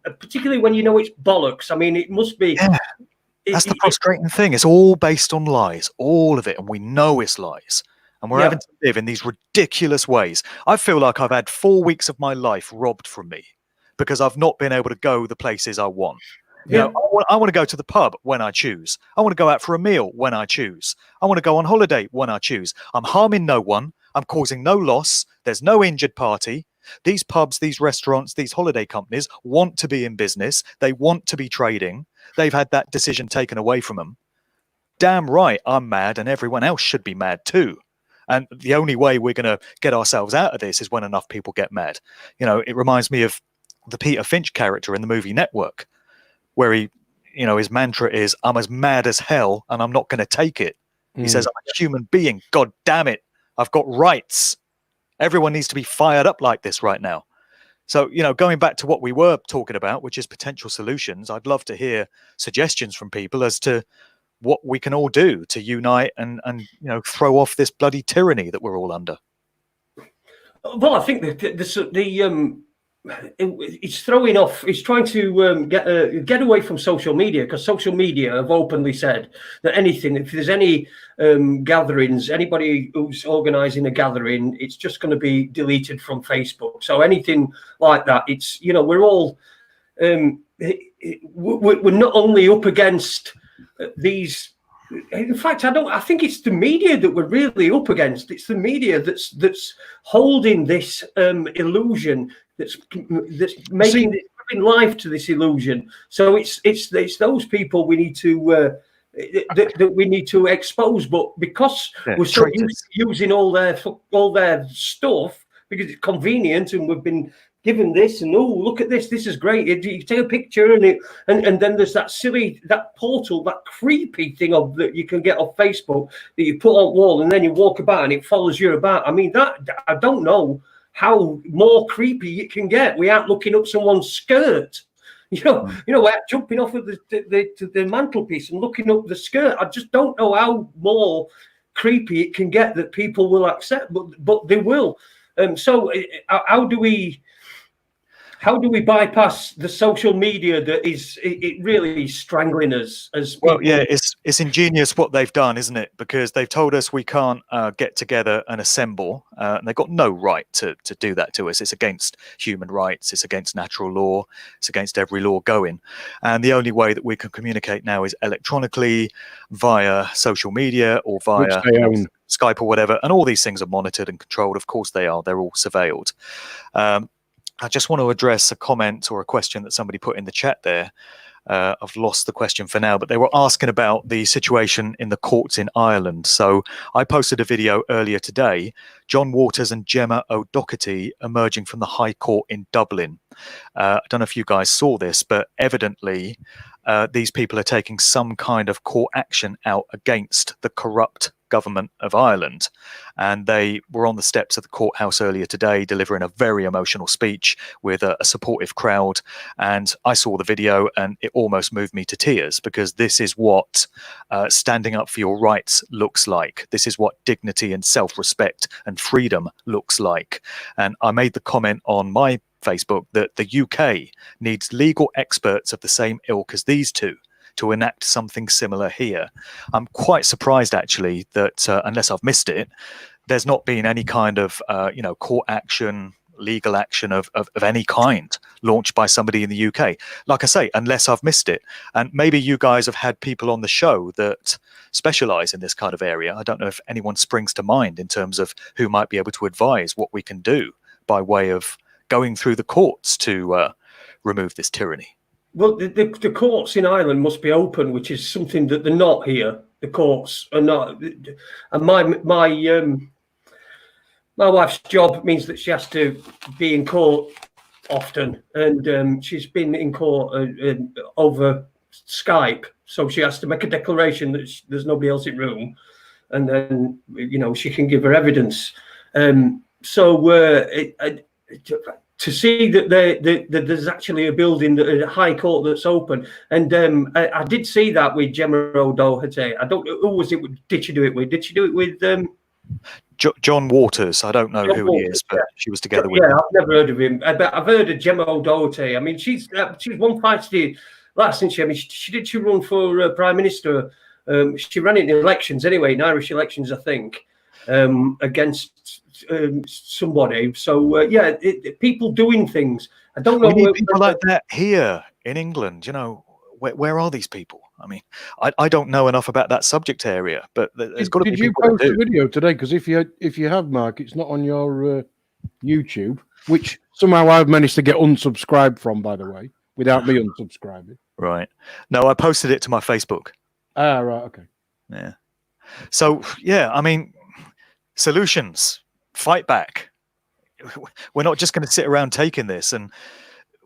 S1: particularly when you know it's bollocks. I mean, it must be.
S3: Yeah. That's the frustrating thing. It's all based on lies, all of it, and we know it's lies. And we're having to live in these ridiculous ways. I feel like I've had 4 weeks of my life robbed from me, because I've not been able to go the places I want. You know, I want to go to the pub when I choose. I want to go out for a meal when I choose. I want to go on holiday when I choose. I'm harming no one. I'm causing no loss. There's no injured party. These pubs, these restaurants, these holiday companies want to be in business. They want to be trading. They've had that decision taken away from them. damn right I'm mad, and everyone else should be mad too. And the only way we're going to get ourselves out of this is when enough people get mad. You know, it reminds me of the Peter Finch character in the movie Network, where he, you know, his mantra is, I'm as mad as hell and I'm not going to take it. He says, I'm a human being. God damn it. I've got rights. Everyone needs to be fired up like this right now. So, you know, going back to what we were talking about, which is potential solutions, I'd love to hear suggestions from people as to what we can all do to unite and you know, throw off this bloody tyranny that we're all under.
S1: Well, I think it's throwing off. It's trying to get away from social media, because social media have openly said that anything, if there's any gatherings, anybody who's organising a gathering, it's just going to be deleted from Facebook. So anything like that, it's, you know, we're all we're not only up against these. In fact, I think it's the media that we're really up against. It's the media that's holding this illusion, that's making life to this illusion. So it's those people we need to that we need to expose. But because we're so using all their stuff, because it's convenient, and we've been given this, and look at this is great. You take a picture and then there's that portal, that creepy thing that you can get off Facebook that you put on wall, and then you walk about and it follows you about. I mean, that I don't know how more creepy it can get without looking up someone's skirt. You know, without jumping off of the mantelpiece and looking up the skirt. I just don't know how more creepy it can get that people will accept, but they will. So how do we bypass the social media that is really strangling us as people?
S3: Well, yeah, it's ingenious what they've done, isn't it? Because they've told us we can't get together and assemble, and they've got no right to do that to us. It's against human rights. It's against natural law. It's against every law going. And the only way that we can communicate now is electronically, via social media, or via Skype or whatever. And all these things are monitored and controlled. Of course they are. They're all surveilled. I just want to address a comment or a question that somebody put in the chat there. I've lost the question for now, but they were asking about the situation in the courts in Ireland. So I posted a video earlier today, John Waters and Gemma O'Doherty emerging from the High Court in Dublin. I don't know if you guys saw this, but evidently these people are taking some kind of court action out against the corrupt government of Ireland, and they were on the steps of the courthouse earlier today delivering a very emotional speech with a supportive crowd. And I saw the video and it almost moved me to tears, because this is what standing up for your rights looks like. This is what dignity and self-respect and freedom looks like. And I made the comment on my Facebook that the UK needs legal experts of the same ilk as these two to enact something similar here. I'm quite surprised, actually, that unless I've missed it, there's not been any kind of court action, legal action of any kind launched by somebody in the UK. Like I say, unless I've missed it. And maybe you guys have had people on the show that specialize in this kind of area. I don't know if anyone springs to mind in terms of who might be able to advise what we can do by way of going through the courts to remove this tyranny.
S1: Well, the courts in Ireland must be open, which is something that they're not here. The courts are not. And my wife's job means that she has to be in court often, and she's been in court over Skype, so she has to make a declaration that there's nobody else in room, and then she can give her evidence. To see that there's actually a building, a High Court that's open, and I did see that with Gemma O'Doherty. I don't know who was it. Did she do it with? Did she do it with
S3: John Waters? I don't know who he is, but she was together with him.
S1: I've never heard of him. But I've heard of Gemma O'Doherty. I mean, she's one feisty lass, isn't she? I mean, she run for Prime Minister. She ran in elections anyway, in Irish elections, I think, against somebody. So people doing things. I don't know.
S3: We need people like that here in England. Where are these people? I mean, I don't know enough about that subject area, but there's got to be people.
S2: Did you post a video today? Because if you have, Mark, it's not on your YouTube, which somehow I've managed to get unsubscribed from, by the way, without me unsubscribing.
S3: Right. No, I posted it to my Facebook.
S2: Ah, right. Okay.
S3: Yeah. So, yeah, I mean, solutions, fight back. We're not just going to sit around taking this, and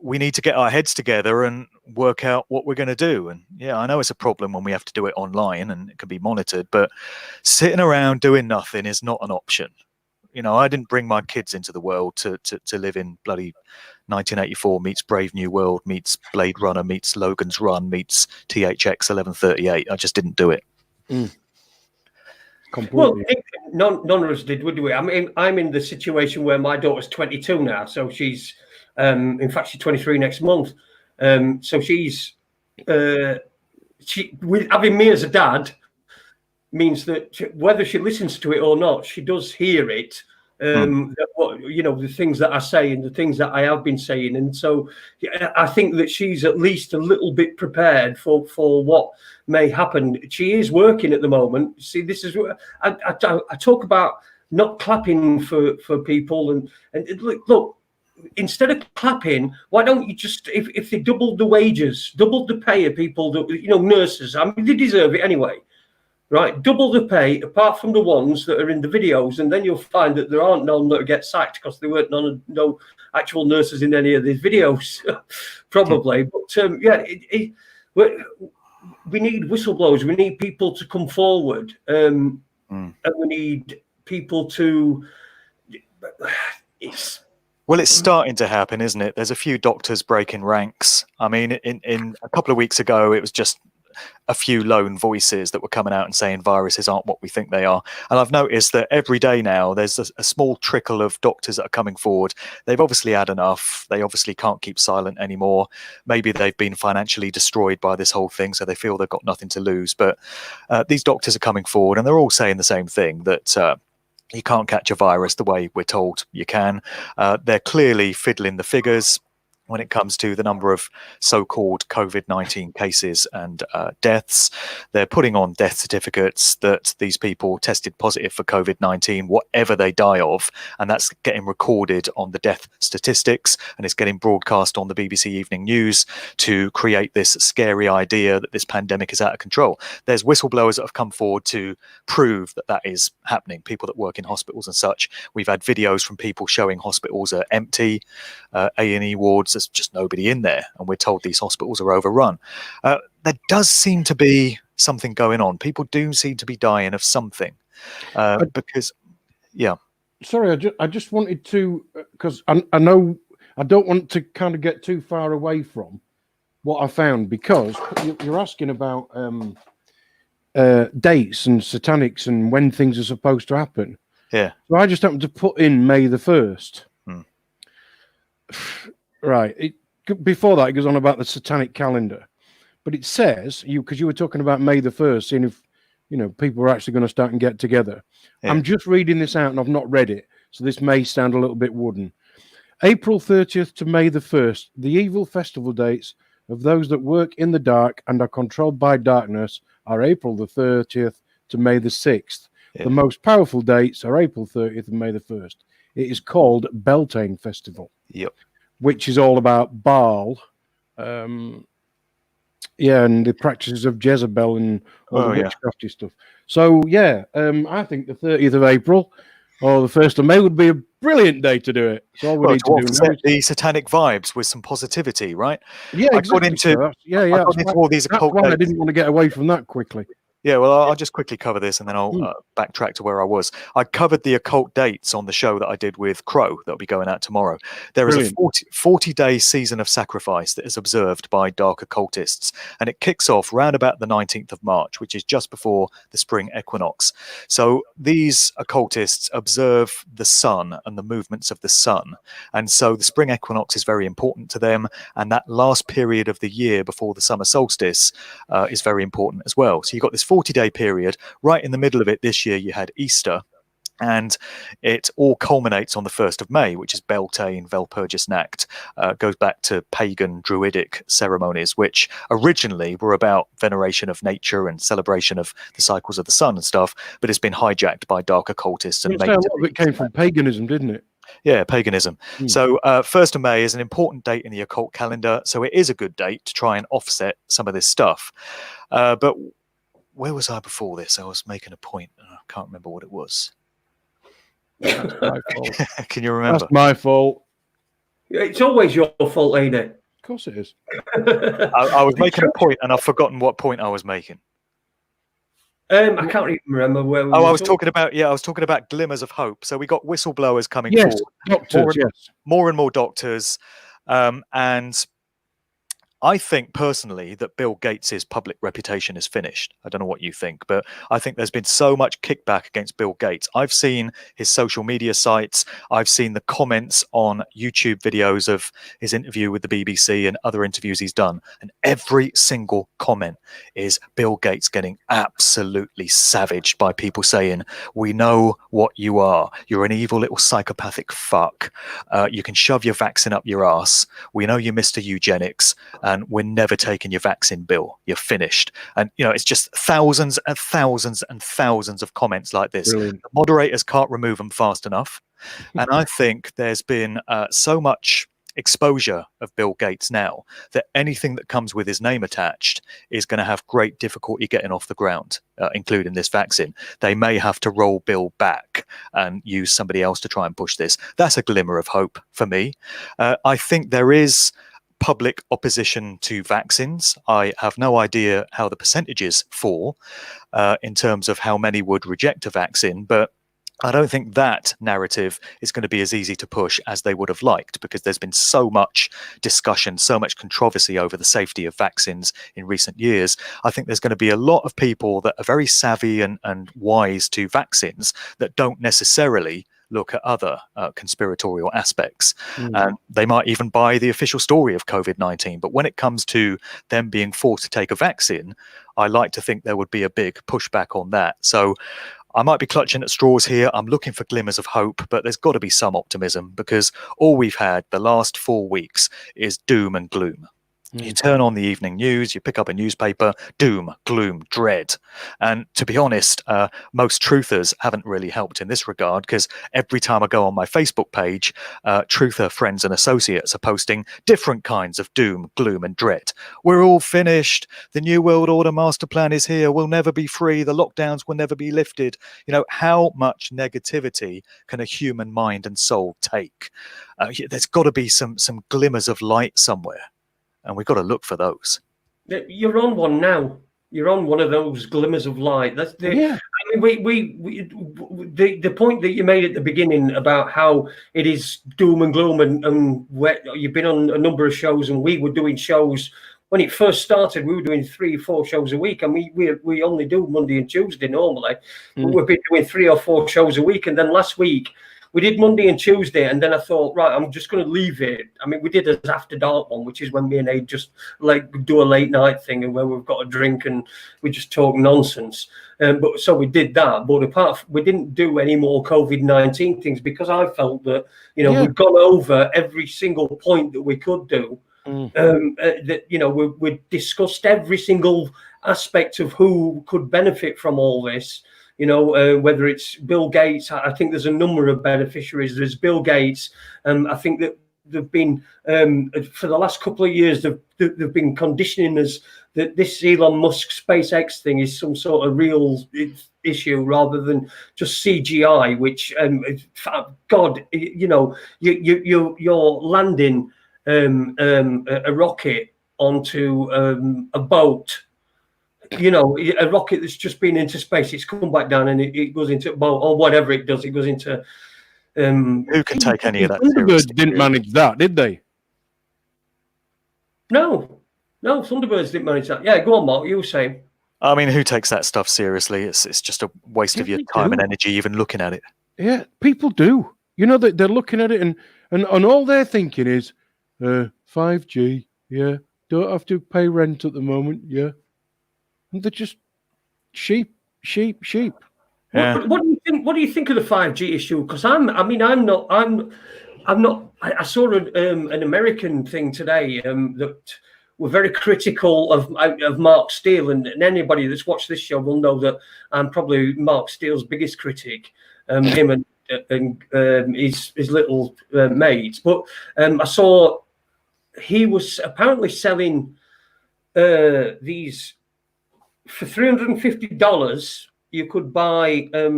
S3: we need to get our heads together and work out what we're going to do. And yeah, I know it's a problem when we have to do it online and it can be monitored, but sitting around doing nothing is not an option. You know, I didn't bring my kids into the world to live in bloody 1984 meets Brave New World meets Blade Runner meets Logan's Run meets THX 1138. I just didn't do it.
S2: Completely.
S1: Well, none of us did, would we? I mean, I'm in the situation where my daughter's 22 now, so she's, in fact, she's 23 next month. So she's, with having me as a dad means that whether she listens to it or not, she does hear it. The things that I say and the things that I have been saying, and so I think that she's at least a little bit prepared for what may happen. She is working at the moment. See, this is what I talk about, not clapping for people, and look, instead of clapping, why don't you just, if they doubled the wages, doubled the pay of people that, nurses, I mean, they deserve it anyway. Right, double the pay, apart from the ones that are in the videos, and then you'll find that there aren't none that get sacked because there weren't no actual nurses in any of these videos, probably. But we need whistleblowers. We need people to come forward, and we need people to. It's
S3: starting to happen, isn't it? There's a few doctors breaking ranks. I mean, in a couple of weeks ago, it was just a few lone voices that were coming out and saying viruses aren't what we think they are. And I've noticed that every day now there's a small trickle of doctors that are coming forward. They've obviously had enough. They obviously can't keep silent anymore. Maybe they've been financially destroyed by this whole thing, so they feel they've got nothing to lose. But these doctors are coming forward and they're all saying the same thing, that you can't catch a virus the way we're told you can. They're clearly fiddling the figures when it comes to the number of so-called COVID-19 cases and deaths. They're putting on death certificates that these people tested positive for COVID-19, whatever they die of, and that's getting recorded on the death statistics, and it's getting broadcast on the BBC Evening News to create this scary idea that this pandemic is out of control. There's whistleblowers that have come forward to prove that that is happening, people that work in hospitals and such. We've had videos from people showing hospitals are empty, A&E wards, there's just nobody in there, and we're told these hospitals are overrun. There does seem to be something going on. People do seem to be dying of something.
S2: Sorry, I just wanted to, because I know I don't want to kind of get too far away from what I found, because you're asking about dates and satanics and when things are supposed to happen.
S3: Yeah.
S2: So I just happened to put in May the 1st. Right. Before that, it goes on about the satanic calendar, but it says because you were talking about May the 1st, seeing if people are actually going to start and get together. Yeah. I'm just reading this out, and I've not read it, so this may sound a little bit wooden. April 30th to May the 1st, the evil festival dates of those that work in the dark and are controlled by darkness are April the 30th to May the 6th. Yeah. The most powerful dates are April 30th and May the 1st. It is called Beltane Festival.
S3: Yep. Which
S2: is all about Baal, and the practices of Jezebel and all the witchcrafty stuff. So, I think the 30th of April or the 1st of May would be a brilliant day to do it. So all we need to do now is
S3: the satanic vibes with some positivity, right?
S2: Yeah, exactly. I got into all these occult dates. I didn't want to get away from that quickly.
S3: Yeah, well, I'll just quickly cover this and then I'll backtrack to where I was. I covered the occult dates on the show that I did with Crow that'll be going out tomorrow. There is a 40-day season of sacrifice that is observed by dark occultists, and it kicks off round about the 19th of March, which is just before the spring equinox. So these occultists observe the sun and the movements of the sun, and so the spring equinox is very important to them, and that last period of the year before the summer solstice is very important as well. So you've got this 40-day period. Right in the middle of it this year, you had Easter, and it all culminates on the 1st of May, which is Beltane, Walpurgis Nacht. Goes back to pagan druidic ceremonies, which originally were about veneration of nature and celebration of the cycles of the sun and stuff, but it's been hijacked by dark occultists. And
S2: a lot of it came from paganism, didn't it?
S3: Yeah, paganism. So 1st of May is an important date in the occult calendar, so it is a good date to try and offset some of this stuff. But where was I before this? I was making a point. I can't remember what it was.
S2: That's my fault.
S3: Can you remember?
S2: That's my fault.
S1: It's always your fault, ain't it?
S2: Of course it is.
S3: I was making a point, and I've forgotten what point I was making.
S1: I can't even remember where we
S3: I
S1: were
S3: was talking about glimmers of hope. So we got whistleblowers coming
S2: Yes,
S3: forward.
S2: doctors,
S3: More and more doctors. And I think personally that Bill Gates's public reputation is finished. I don't know what you think, but I think there's been so much kickback against Bill Gates. I've seen his social media sites. I've seen the comments on YouTube videos of his interview with the BBC and other interviews he's done. And every single comment is Bill Gates getting absolutely savaged by people saying, we know what you are. You're an evil little psychopathic fuck. You can shove your vaccine up your ass. We know you're Mr. Eugenics. And we're never taking your vaccine, Bill. You're finished. And, you know, it's just thousands and thousands and thousands of comments like this.
S2: Brilliant.
S3: The moderators can't remove them fast enough. And I think there's been so much exposure of Bill Gates now that anything that comes with his name attached is going to have great difficulty getting off the ground, including this vaccine. They may have to roll Bill back and use somebody else to try and push this. That's a glimmer of hope for me. I think there is public opposition to vaccines. I have no idea how the percentages fall in terms of how many would reject a vaccine, but I don't think that narrative is going to be as easy to push as they would have liked, because there's been so much discussion, so much controversy over the safety of vaccines in recent years. I think there's going to be a lot of people that are very savvy and wise to vaccines that don't necessarily look at other conspiratorial aspects. And they might even buy the official story of COVID-19. But when it comes to them being forced to take a vaccine, I like to think there would be a big pushback on that. So I might be clutching at straws here. I'm looking for glimmers of hope, but there's got to be some optimism, because all we've had the last 4 weeks is doom and gloom. You turn on the evening news, you pick up a newspaper, doom, gloom, dread. And to be honest, most truthers haven't really helped in this regard, because every time I go on my Facebook page, truther friends and associates are posting different kinds of doom, gloom and dread. We're all finished. The New World Order master plan is here. We'll never be free. The lockdowns will never be lifted. You know, how much negativity can a human mind and soul take? There's got to be some glimmers of light somewhere. And we've got to look for those.
S1: You're on one now. You're on one of those glimmers of light. That's the.
S2: Yeah.
S1: I mean, the point that you made at the beginning about how it is doom and gloom, and where you've been on a number of shows, and we were doing shows when it first started. We were doing 3 or 4 shows a week, and we only do Monday and Tuesday normally. But we've been doing 3 or 4 shows a week, and then last week we did Monday and Tuesday, and then I thought, right, I'm just going to leave it. I mean, we did an After Dark one, which is when me and Adie just like do a late night thing, and where we've got a drink and we just talk nonsense. But so we did that. But we didn't do any more COVID-19 things, because I felt that, you know, we've gone over every single point that we could do. That, you know, we discussed every single aspect of who could benefit from all this. You know, whether it's Bill Gates, I think there's a number of beneficiaries. There's Bill Gates. I think that they've been, for the last couple of years, they've been conditioning us that this Elon Musk SpaceX thing is some sort of real issue rather than just CGI, which, God, you know, you're landing a rocket onto a boat. You know, a rocket that's just been into space, it's come back down and it goes into, or whatever it does, it goes into.
S3: Who can take any of that?
S2: Thunderbirds didn't manage that, did they?
S1: No, Thunderbirds didn't manage that. Yeah, go on, Mark. You were saying.
S3: I mean, who takes that stuff seriously? It's just a waste of your time and energy even looking at it.
S2: Yeah, people do. You know, they're looking at it and all they're thinking is 5G. Yeah, don't have to pay rent at the moment. Yeah. They're just sheep.
S3: Yeah.
S1: What do you think? What do you think of the 5G issue? Because I'm not. I saw an American thing today that were very critical of Mark Steele, and anybody that's watched this show will know that I'm probably Mark Steele's biggest critic. Him and his little mates. But I saw he was apparently selling these for $350, you could buy a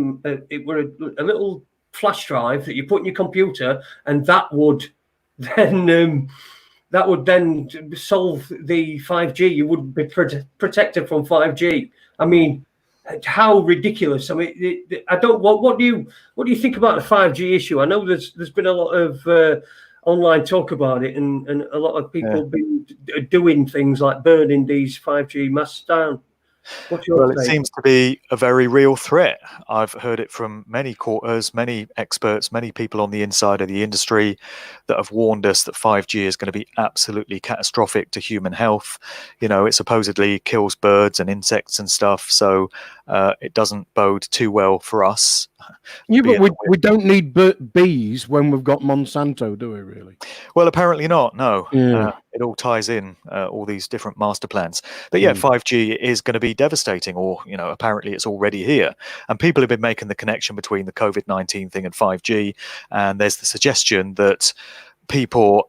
S1: little flash drive that you put in your computer, and that would then solve the 5G. You would be protected from 5G. I mean, how ridiculous! I mean, I don't. What do you think about the 5G issue? I know there's been a lot of online talk about it, and a lot of people been doing things like burning these 5G masts down. What's your
S3: Well, it
S1: take?
S3: seems to be a very real threat. I've heard it from many quarters, many experts, many people on the inside of the industry that have warned us that 5G is going to be absolutely catastrophic to human health. You know, it supposedly kills birds and insects and stuff, so it doesn't bode too well for us.
S2: Yeah, but we don't need bees when we've got Monsanto, do we really?
S3: Well, apparently not, no.
S2: Yeah.
S3: It all ties in, all these different master plans. But yeah, 5G is going to be devastating, or, you know, apparently it's already here. And people have been making the connection between the COVID-19 thing and 5G. And there's the suggestion that people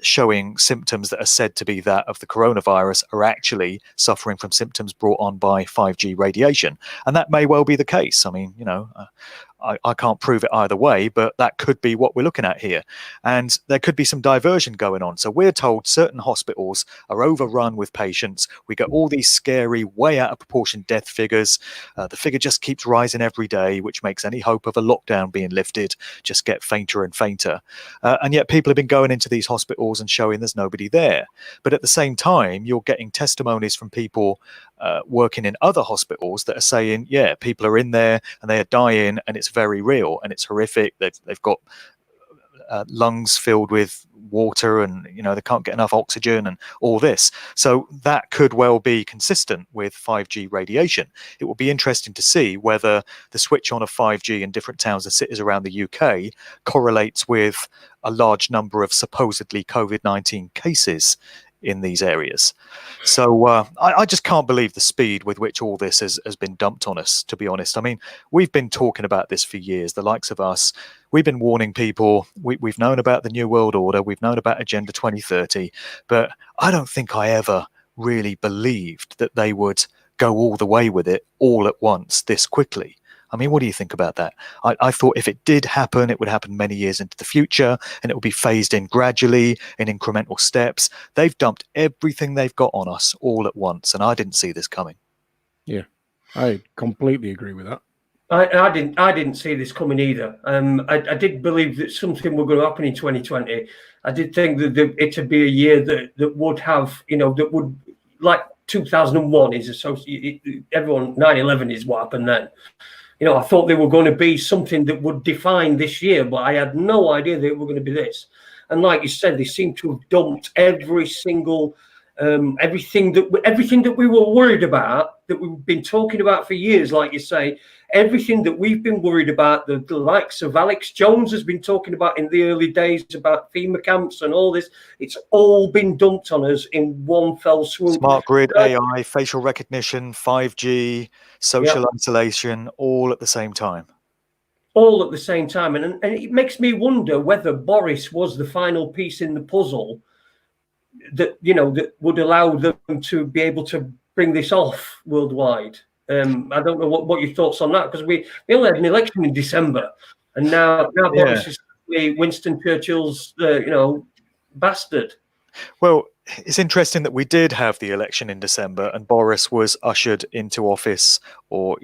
S3: showing symptoms that are said to be that of the coronavirus are actually suffering from symptoms brought on by 5G radiation. And that may well be the case. I mean, you know, I can't prove it either way, but that could be what we're looking at here. And there could be some diversion going on. So we're told certain hospitals are overrun with patients. We get all these scary, way out of proportion death figures. The figure just keeps rising every day, which makes any hope of a lockdown being lifted just get fainter and fainter. And yet people have been going into these hospitals and showing there's nobody there. But at the same time, you're getting testimonies from people working in other hospitals that are saying, yeah, people are in there and they are dying, and it's very real and it's horrific. They've got lungs filled with water, and you know, they can't get enough oxygen and all this. So that could well be consistent with 5G radiation. It will be interesting to see whether the switch on of 5G in different towns and cities around the UK correlates with a large number of supposedly COVID-19 cases in these areas. So I just can't believe the speed with which all this has been dumped on us, to be honest. I mean, we've been talking about this for years, the likes of us. We've been warning people. We've known about the New World Order. We've known about Agenda 2030. But I don't think I ever really believed that they would go all the way with it all at once this quickly. I mean, what do you think about that? I thought if it did happen, it would happen many years into the future, and it would be phased in gradually in incremental steps. They've dumped everything they've got on us all at once, and I didn't see this coming.
S2: Yeah, I completely agree with that.
S1: I didn't see this coming either. I did believe that something was going to happen in 2020. I did think that it'd be a year that would have, you know, that would, like 2001 is associated. Everyone, 9/11 is what happened then. You know, I thought they were going to be something that would define this year, but I had no idea that it were going to be this. And like you said, they seem to have dumped every single, everything that we were worried about, that we've been talking about for years, like you say, everything that we've been worried about, the likes of Alex Jones has been talking about in the early days about FEMA camps and all this. It's all been dumped on us in one fell swoop.
S3: Smart grid, AI, facial recognition, 5G, social isolation, all at the same time.
S1: All at the same time. And it makes me wonder whether Boris was the final piece in the puzzle that, you know, that would allow them to be able to bring this off worldwide. I don't know what your thoughts on that, because we only had an election in December, and now Boris is Winston Churchill's bastard.
S3: Well, it's interesting that we did have the election in December, and Boris was ushered into office, or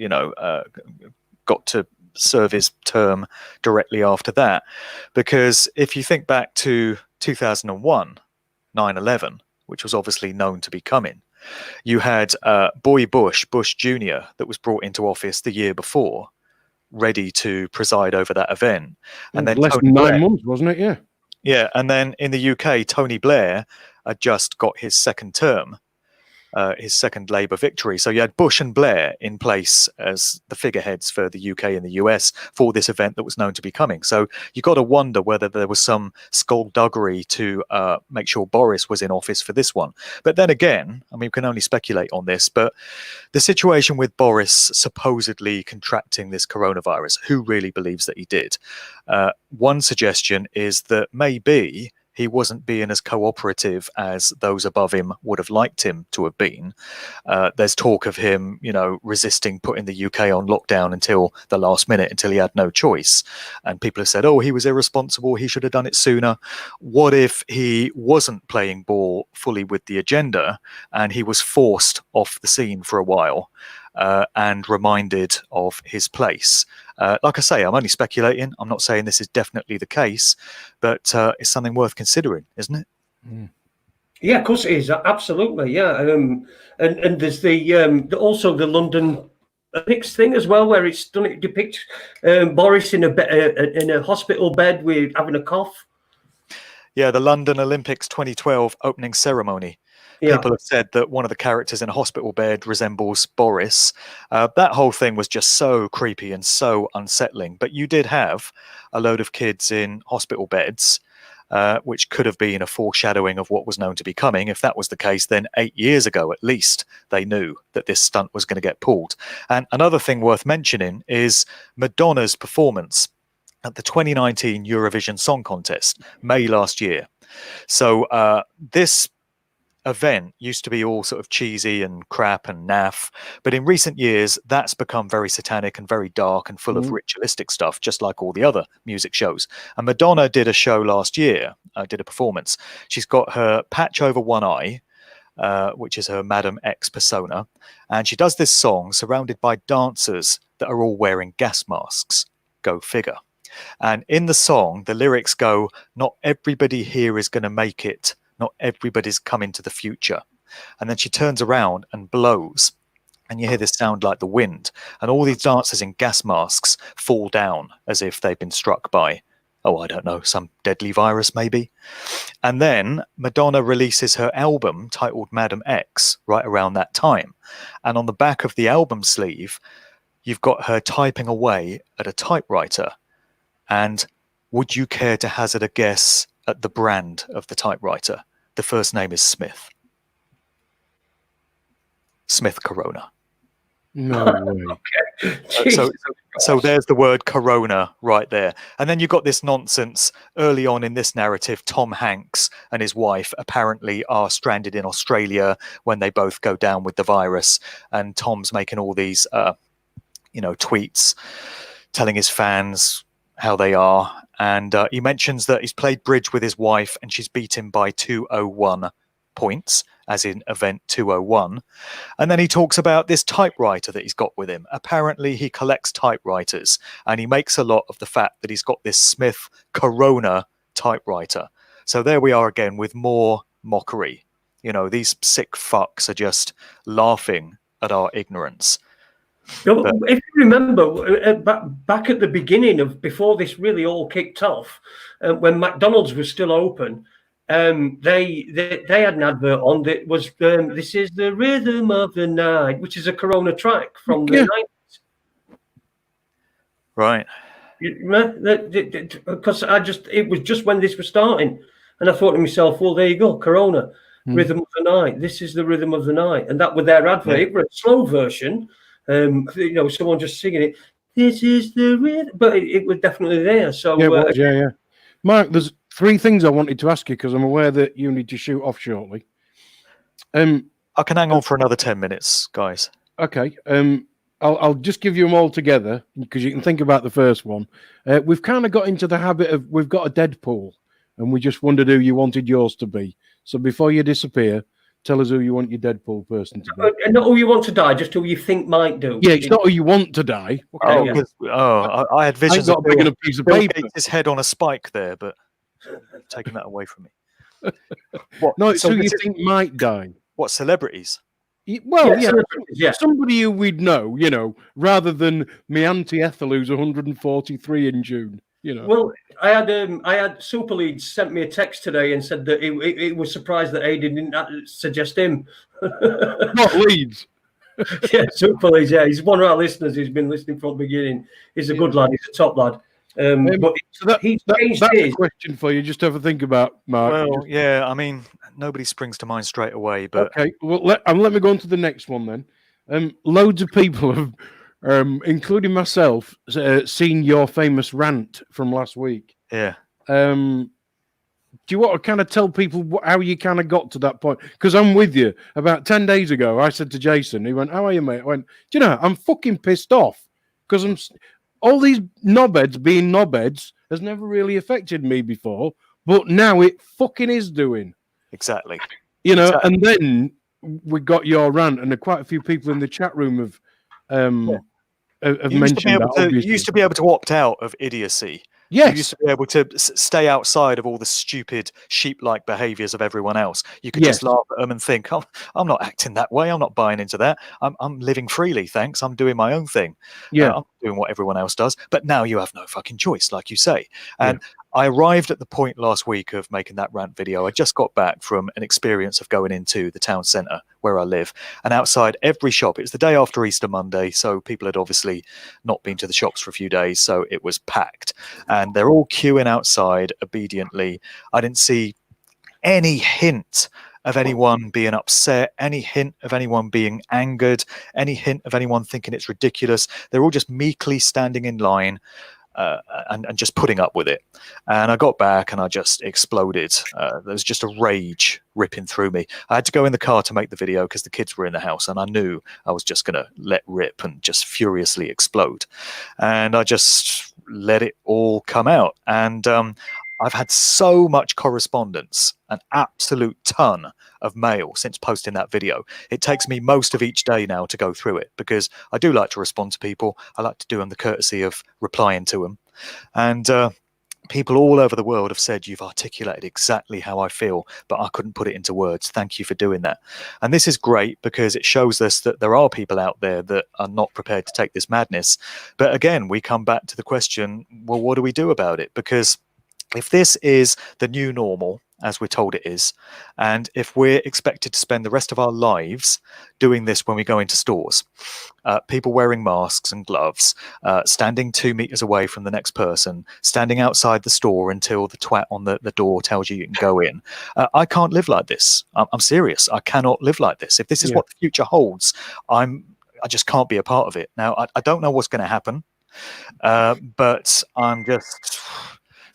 S3: got to serve his term directly after that. Because if you think back to 2001, 9/11, which was obviously known to be coming, you had Bush Jr., that was brought into office the year before, ready to preside over that event. And then
S2: less than 9 months, wasn't it? Yeah.
S3: Yeah. And then in the UK, Tony Blair had just got his second term, his second Labour victory. So you had Bush and Blair in place as the figureheads for the UK and the US for this event that was known to be coming. So you got to wonder whether there was some skullduggery to make sure Boris was in office for this one. But then again, I mean, we can only speculate on this, but the situation with Boris supposedly contracting this coronavirus, who really believes that he did? One suggestion is that maybe he wasn't being as cooperative as those above him would have liked him to have been. There's talk of him, resisting putting the UK on lockdown until the last minute, until he had no choice. And people have said, oh, he was irresponsible, he should have done it sooner. What if he wasn't playing ball fully with the agenda and he was forced off the scene for a while and reminded of his place? Like I say, I'm only speculating. I'm not saying this is definitely the case, but it's something worth considering, isn't it?
S2: Mm.
S1: Yeah, of course it is. Absolutely, yeah. And there's the also the London Olympics thing as well, where it depicts Boris in a hospital bed with having a cough.
S3: Yeah, the London Olympics 2012 opening ceremony.
S1: Yeah.
S3: People have said that one of the characters in a hospital bed resembles Boris. That whole thing was just so creepy and so unsettling. But you did have a load of kids in hospital beds, which could have been a foreshadowing of what was known to be coming. If that was the case, then 8 years ago, at least, they knew that this stunt was going to get pulled. And another thing worth mentioning is Madonna's performance at the 2019 Eurovision Song Contest, May last year. So this event used to be all sort of cheesy and crap and naff, but in recent years that's become very satanic and very dark and full of ritualistic stuff, just like all the other music shows. And Madonna did a show last year, did a performance. She's got her patch over one eye, which is her Madam X persona, and she does this song surrounded by dancers that are all wearing gas masks. Go figure. And in the song, the lyrics go, "Not everybody here is going to make it. Not everybody's coming to the future." And then she turns around and blows, and you hear this sound like the wind, and all these dancers in gas masks fall down as if they've been struck by, I don't know, some deadly virus maybe. And then Madonna releases her album titled Madam X right around that time, and on the back of the album sleeve you've got her typing away at a typewriter. And would you care to hazard a guess at the brand of the typewriter? The first name is Smith. Smith Corona.
S2: No way.
S1: Okay.
S3: So there's the word Corona right there. And then you've got this nonsense early on in this narrative. Tom Hanks and his wife apparently are stranded in Australia when they both go down with the virus. And Tom's making all these, tweets telling his fans how they are. And he mentions that he's played bridge with his wife and she's beat him by 201 points, as in event 201. And then he talks about this typewriter that he's got with him. Apparently he collects typewriters, and he makes a lot of the fact that he's got this Smith Corona typewriter. So there we are again with more mockery. These sick fucks are just laughing at our ignorance.
S1: If you remember, back at the beginning of before this really all kicked off, when McDonald's was still open, they had an advert on that was "This is the rhythm of the night," which is a Corona track from the 90s.
S3: Right.
S1: Because it was just when this was starting, and I thought to myself, well, there you go, Corona, rhythm of the night. This is the rhythm of the night, and that was their advert. It was a slow version. Someone just singing it. This is the rhythm, but it was definitely there. So
S2: yeah. Mark, there's 3 things I wanted to ask you because I'm aware that you need to shoot off shortly.
S3: I can hang on for another 10 minutes, guys.
S2: Okay. I'll just give you them all together because you can think about the first one. We've kind of got into the habit of we've got a Deadpool, and we just wondered who you wanted yours to be. So before you disappear, tell us who you want your Deadpool person to be.
S1: Not who you want to die, just who you think might do.
S2: Yeah, it's not who you want to die. Okay,
S3: I had visions of
S2: big enough piece of
S3: Bill
S2: paper.
S3: Gates' head on a spike there, but you've taken that away from me.
S2: No, it's who you think might die.
S3: What, celebrities?
S2: Well,
S1: yeah,
S2: somebody who we'd know, rather than me Auntie Ethel, who's 143 in June.
S1: Well, I had Super Leads sent me a text today and said that he was surprised that Adie didn't suggest him.
S2: Not Leeds.
S1: Yeah, Super Leads. Yeah, he's one of our listeners. He's been listening from the beginning. He's a good lad. He's a top lad. But
S2: that's a question for you. Just have a think about, Mark.
S3: Well, yeah. I mean, nobody springs to mind straight away. But
S2: okay. Well, let me go on to the next one then. Loads of people have. Including myself, seen your famous rant from last week.
S3: Yeah.
S2: do you want to kind of tell people how you kind of got to that point? Because I'm with you. About 10 days ago, I said to Jason, he went, "How are you, mate?" I went, "Do you know, I'm fucking pissed off because all these knobheads being knobheads has never really affected me before, but now it fucking is doing."
S3: Exactly.
S2: You know,
S3: Exactly.
S2: and then we got your rant, and quite a few people in the chat room have mentioned that. Obviously,
S3: you used to be able to opt out of idiocy.
S2: yes,
S3: You used to be able to stay outside of all the stupid sheep-like behaviours of everyone else. You could
S2: yes,
S3: just laugh at them and think, I'm not acting that way. I'm not buying into that. I'm living freely, thanks. I'm doing my own thing.
S2: yeah,
S3: I'm doing what everyone else does. But now you have no fucking choice, like you say. And
S2: yeah.
S3: I arrived at the point last week of making that rant video. I just got back from an experience of going into the town centre where I live. And outside every shop, it was the day after Easter Monday. So people had obviously not been to the shops for a few days. So it was packed. And they're all queuing outside obediently. I didn't see any hint of anyone being upset, any hint of anyone being angered, any hint of anyone thinking it's ridiculous. They're all just meekly standing in line. And just putting up with it. And I got back and I just exploded. There was just a rage ripping through me. I had to go in the car to make the video because the kids were in the house, and I knew I was just going to let rip and just furiously explode. And I just let it all come out. And I've had so much correspondence, an absolute ton of mail since posting that video. It takes me most of each day now to go through it because I do like to respond to people. I like to do them the courtesy of replying to them. And people all over the world have said, "You've articulated exactly how I feel, but I couldn't put it into words. Thank you for doing that." And this is great because it shows us that there are people out there that are not prepared to take this madness. But again, we come back to the question, well, what do we do about it? Because if this is the new normal, as we're told it is, and if we're expected to spend the rest of our lives doing this when we go into stores, people wearing masks and gloves, standing 2 meters away from the next person, standing outside the store until the twat on the door tells you can go in, I can't live like this. I'm serious. I cannot live like this. If this is what the future holds, I just can't be a part of it. Now, I don't know what's going to happen, but I'm just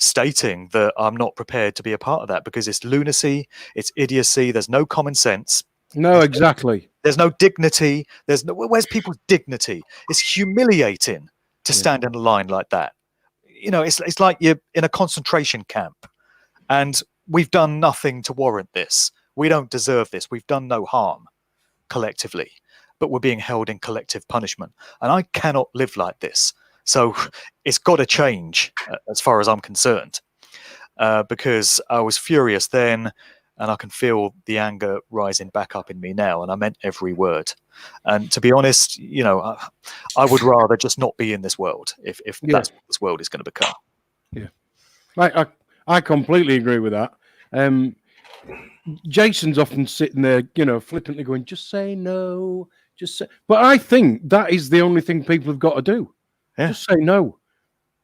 S3: stating that I'm not prepared to be a part of that because it's lunacy, it's idiocy, there's no common sense.
S2: No, exactly.
S3: There's no dignity. Where's people's dignity? It's humiliating to stand in a line like that. You know, it's like you're in a concentration camp and we've done nothing to warrant this. We don't deserve this. We've done no harm collectively, but we're being held in collective punishment. And I cannot live like this. So it's got to change as far as I'm concerned, because I was furious then and I can feel the anger rising back up in me now. And I meant every word. And to be honest, you know, I would rather just not be in this world if that's what this world is going to become.
S2: Yeah, I completely agree with that. Jason's often sitting there, you know, flippantly going, "Just say no, just say." But I think that is the only thing people have got to do. Yeah. Just say no.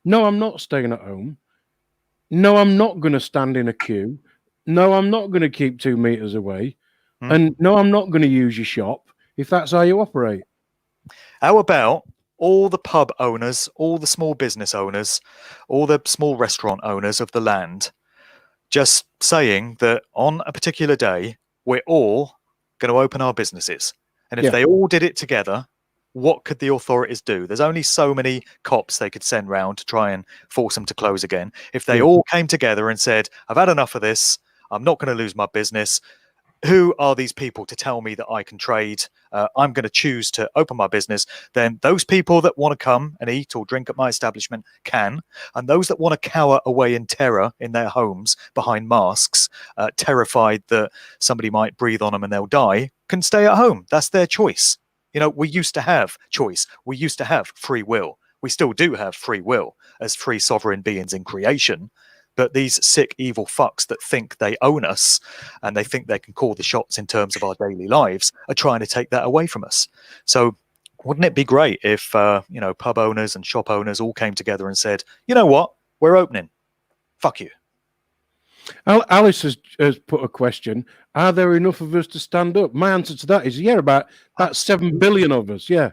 S2: No, I'm not staying at home. No, I'm not going to stand in a queue. No, I'm not going to keep 2 meters away. And no, I'm not going to use your shop if that's how you operate.
S3: How about all the pub owners, all the small business owners, all the small restaurant owners of the land just saying that on a particular day, we're all going to open our businesses. And if they all did it together, what could the authorities do? There's only so many cops they could send round to try and force them to close again. If they all came together and said, "I've had enough of this, I'm not going to lose my business. Who are these people to tell me that I can trade? I'm going to choose to open my business." Then those people that want to come and eat or drink at my establishment can. And those that want to cower away in terror in their homes behind masks, terrified that somebody might breathe on them and they'll die, can stay at home. That's their choice. You know, we used to have choice. We used to have free will. We still do have free will as free sovereign beings in creation. But these sick, evil fucks that think they own us and they think they can call the shots in terms of our daily lives are trying to take that away from us. So wouldn't it be great if, you know, pub owners and shop owners all came together and said, "You know what? We're opening. Fuck you."
S2: Alice has put a question. Are there enough of us to stand up? My answer to that is, about 7 billion of us. Yeah.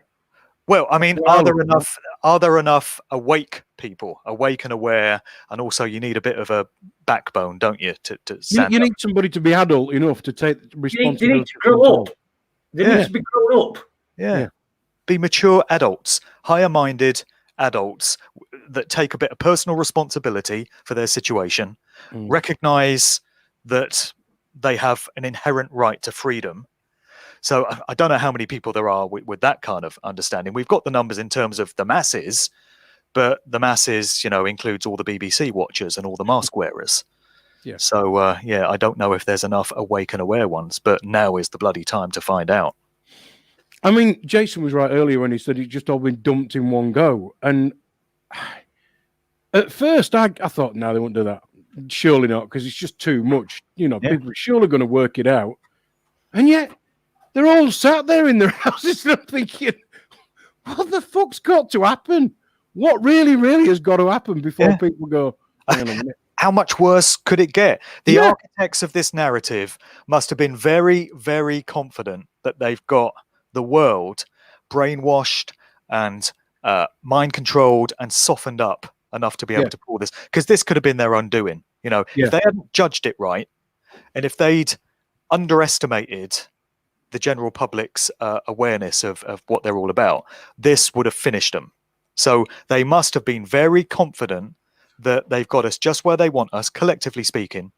S3: Well, I mean,
S1: Wow.
S3: are there enough awake people, awake and aware, and also you need a bit of a backbone, don't you, to stand
S2: You
S3: up?
S2: need somebody to be adult enough to take
S1: They
S2: responsibility.
S1: need to grow up. They
S3: Yeah.
S1: need to be grown up.
S3: Yeah. Be mature adults, higher-minded adults that take a bit of personal responsibility for their situation, recognize that they have an inherent right to freedom. So I don't know how many people there are with that kind of understanding. We've got the numbers in terms of the masses, but the masses, includes all the BBC watchers and all the mask wearers.
S2: Yeah.
S3: So, I don't know if there's enough awake and aware ones, but now is the bloody time to find out.
S2: I mean, Jason was right earlier when he said it just all been dumped in one go. And at first, I thought, no, they won't do that. Surely not, because it's just too much. People are surely going to work it out. And yet, they're all sat there in their houses and I'm thinking, what the fuck's got to happen? What really, really has got to happen before people go, hang on a minute.
S3: How much worse could it get? The architects of this narrative must have been very, very confident that they've got the world brainwashed and mind controlled and softened up enough to be able to pull this, because this could have been their undoing. If they hadn't judged it right, and if they'd underestimated the general public's awareness of what they're all about, this would have finished them. So they must have been very confident that they've got us just where they want us, collectively speaking,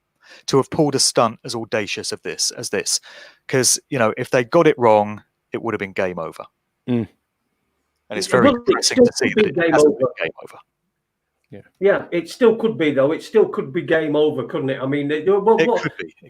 S3: to have pulled a stunt as audacious as this. Because, if they got it wrong, it would have been game over. And it's very depressing to see that it hasn't been game over.
S1: Yeah, it still could be, though. It still could be game over, couldn't it? I mean, it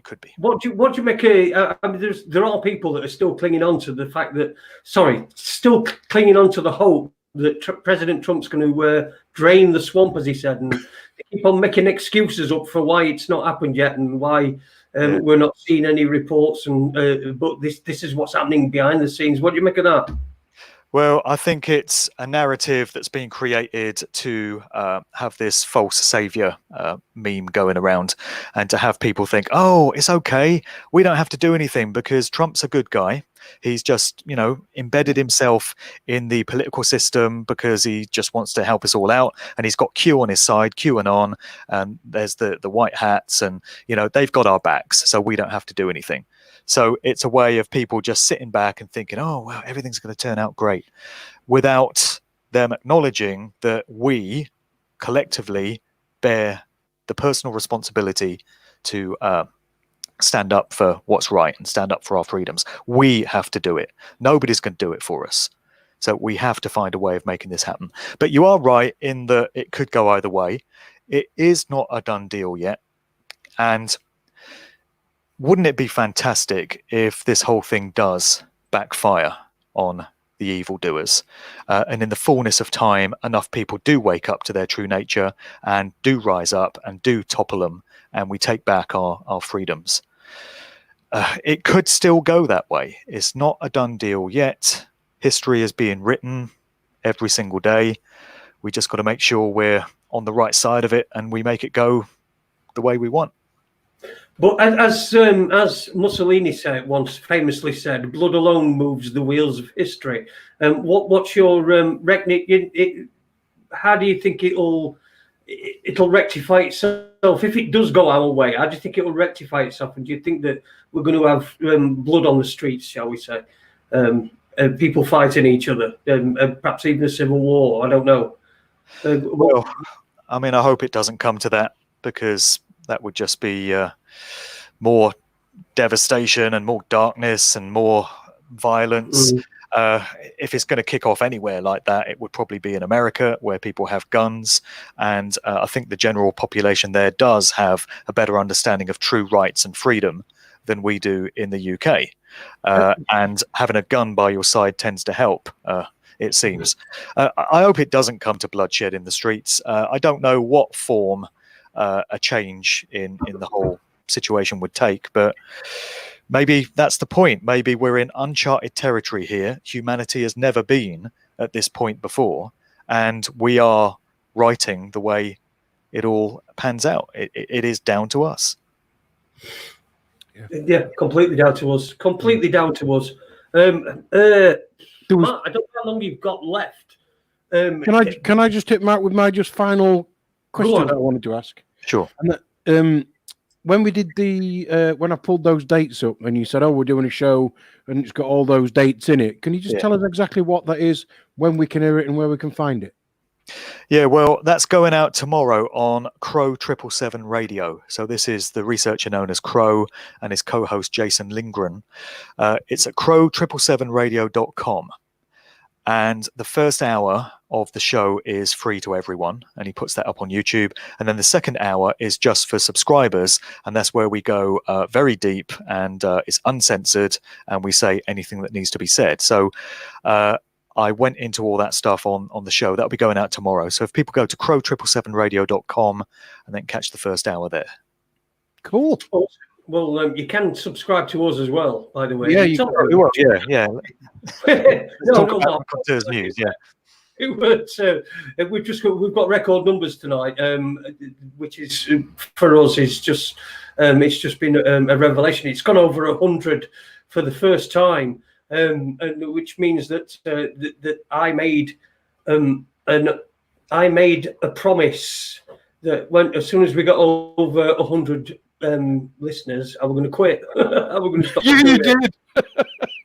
S3: could be.
S1: What do you make I mean, there are people that are still clinging on to the fact that, still clinging on to the hope that President Trump's going to drain the swamp, as he said, and they keep on making excuses up for why it's not happened yet and why we're not seeing any reports. But this is what's happening behind the scenes. What do you make of that?
S3: Well, I think it's a narrative that's been created to have this false savior meme going around, and to have people think, oh, it's okay, we don't have to do anything because Trump's a good guy. He's just, embedded himself in the political system because he just wants to help us all out. And he's got Q on his side, QAnon, and there's the white hats, and, they've got our backs, so we don't have to do anything. So it's a way of people just sitting back and thinking, oh, well, everything's going to turn out great, without them acknowledging that we collectively bear the personal responsibility to stand up for what's right and stand up for our freedoms. We have to do it. Nobody's going to do it for us. So we have to find a way of making this happen. But you are right in that it could go either way. It is not a done deal yet. And wouldn't it be fantastic if this whole thing does backfire on the evildoers? And in the fullness of time, enough people do wake up to their true nature and do rise up and do topple them, and we take back our freedoms. It could still go that way. It's not a done deal yet. History is being written every single day. We just got to make sure we're on the right side of it and we make it go the way we want.
S1: But as Mussolini once famously said, blood alone moves the wheels of history. What's your reckoning? How do you think it'll rectify itself if it does go our way? How do you think it will rectify itself? And do you think that we're going to have blood on the streets, shall we say, people fighting each other, perhaps even a civil war? I don't know.
S3: Well, I mean, I hope it doesn't come to that, because that would just be more devastation and more darkness and more violence. If it's going to kick off anywhere like that, it would probably be in America, where people have guns. And I think the general population there does have a better understanding of true rights and freedom than we do in the UK. And having a gun by your side tends to help, it seems. I hope it doesn't come to bloodshed in the streets. I don't know what form a change in the whole situation would take, but maybe that's the point. Maybe we're in uncharted territory here. Humanity has never been at this point before, and we are writing the way it all pans out. It is down to us.
S1: Yeah, completely down to us. Completely down to us. Mark, I don't know how long you've got left.
S2: Can I just hit Mark with my just final question that I wanted to ask?
S3: Sure.
S2: And when we did when I pulled those dates up and you said, "Oh, we're doing a show and it's got all those dates in it," can you just tell us exactly what that is, when we can hear it, and where we can find it?
S3: Yeah, well, that's going out tomorrow on Crow 777 Radio. So this is the researcher known as Crow and his co-host Jason Lindgren. It's at crow777radio.com. And the first hour of the show is free to everyone, and he puts that up on YouTube. And then the second hour is just for subscribers, and that's where we go very deep, and it's uncensored, and we say anything that needs to be said. So I went into all that stuff on the show. That'll be going out tomorrow. So if people go to crow777radio.com and then catch the first hour there.
S2: Cool.
S1: Well, you can subscribe to us as well, by the way.
S3: Yeah,
S1: yeah.
S3: Talk about Raconteurs news, yeah.
S1: We've got record numbers tonight, which is for us is just it's just been a revelation. It's gone over 100 for the first time, and which means that that I made a promise that as soon as we got over 100 listeners, I was going to quit. I was going to stop.
S2: You did.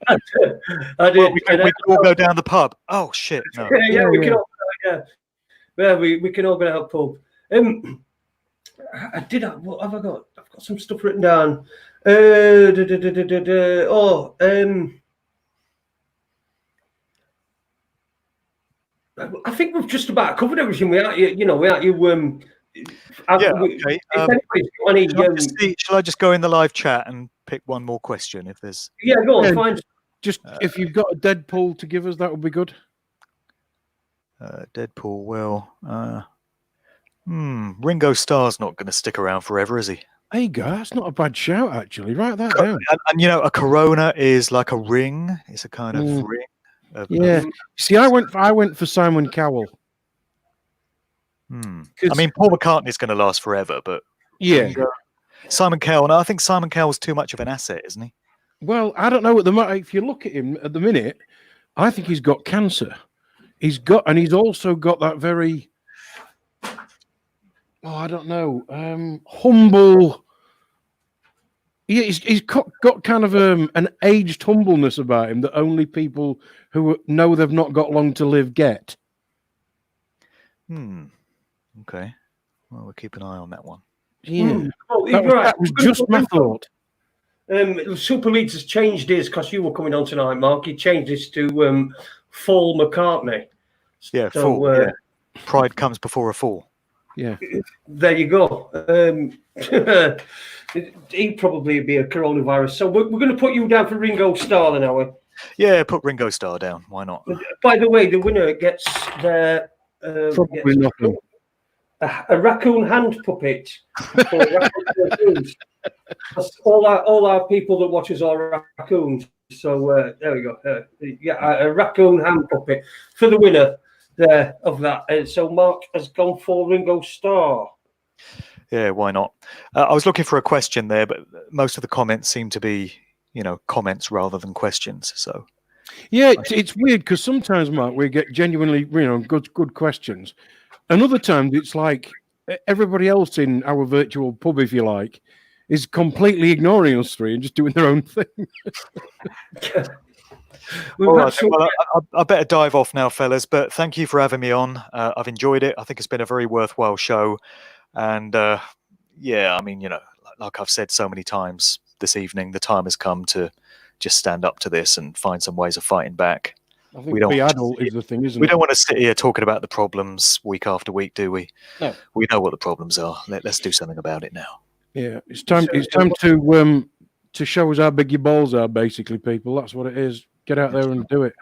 S3: I did. Well, we can all go down the pub. Oh shit! No.
S1: We can all. We can all go down the pub. What have I got? I've got some stuff written down. I think we've just about covered everything.
S3: Shall I just go in the live chat and pick one more question if there's?
S1: Yeah, go on. Fine.
S2: Just if you've got a Deadpool to give us, that would be good.
S3: Deadpool, well, Ringo Starr's not going to stick around forever, is he?
S2: There you go. That's not a bad shout, actually. Write that down.
S3: And a Corona is like a ring. It's a kind of ring.
S2: See, I went for Simon Cowell.
S3: I mean, Paul McCartney's going to last forever, but Simon Cowell. No, I think Simon Cowell's too much of an asset, isn't he?
S2: Well, I don't know. If you look at him at the minute, I think he's got cancer. He's also got that very, I don't know, humble. He's got kind of an aged humbleness about him that only people who know they've not got long to live get.
S3: Okay. Well, we'll keep an eye on that one.
S2: Yeah. That was just my thought.
S1: Super Leeds has changed his, because you were coming on tonight, Mark. He changed this to Fall McCartney.
S3: Yeah, so, fall. Yeah. Pride comes before a fall.
S2: Yeah.
S1: There you go. He'd probably be a coronavirus. So we're going to put you down for Ringo Starr then, are we?
S3: Yeah, put Ringo Starr down. Why not?
S1: By the way, the winner gets their
S2: probably nothing.
S1: A raccoon hand puppet. all our people that watch us are raccoons. So there we go. A raccoon hand puppet for the winner there of that. So Mark has gone for Ringo Starr.
S3: Yeah, why not? I was looking for a question there, but most of the comments seem to be, comments rather than questions. So
S2: yeah, it's weird because sometimes, Mark, we get genuinely, good questions. And other times it's like everybody else in our virtual pub, if you like, is completely ignoring us three and just doing their own thing.
S3: I better dive off now, fellas, but thank you for having me on. I've enjoyed it. I think it's been a very worthwhile show. And like I've said so many times this evening, the time has come to just stand up to this and find some ways of fighting back.
S2: I think be adult is the thing, isn't it?
S3: We don't want to sit here talking about the problems week after week, do we?
S2: No.
S3: We know what the problems are. Let's do something about it now.
S2: Yeah, it's time to show us how big your balls are, basically, people. That's what it is. Get out there and do it.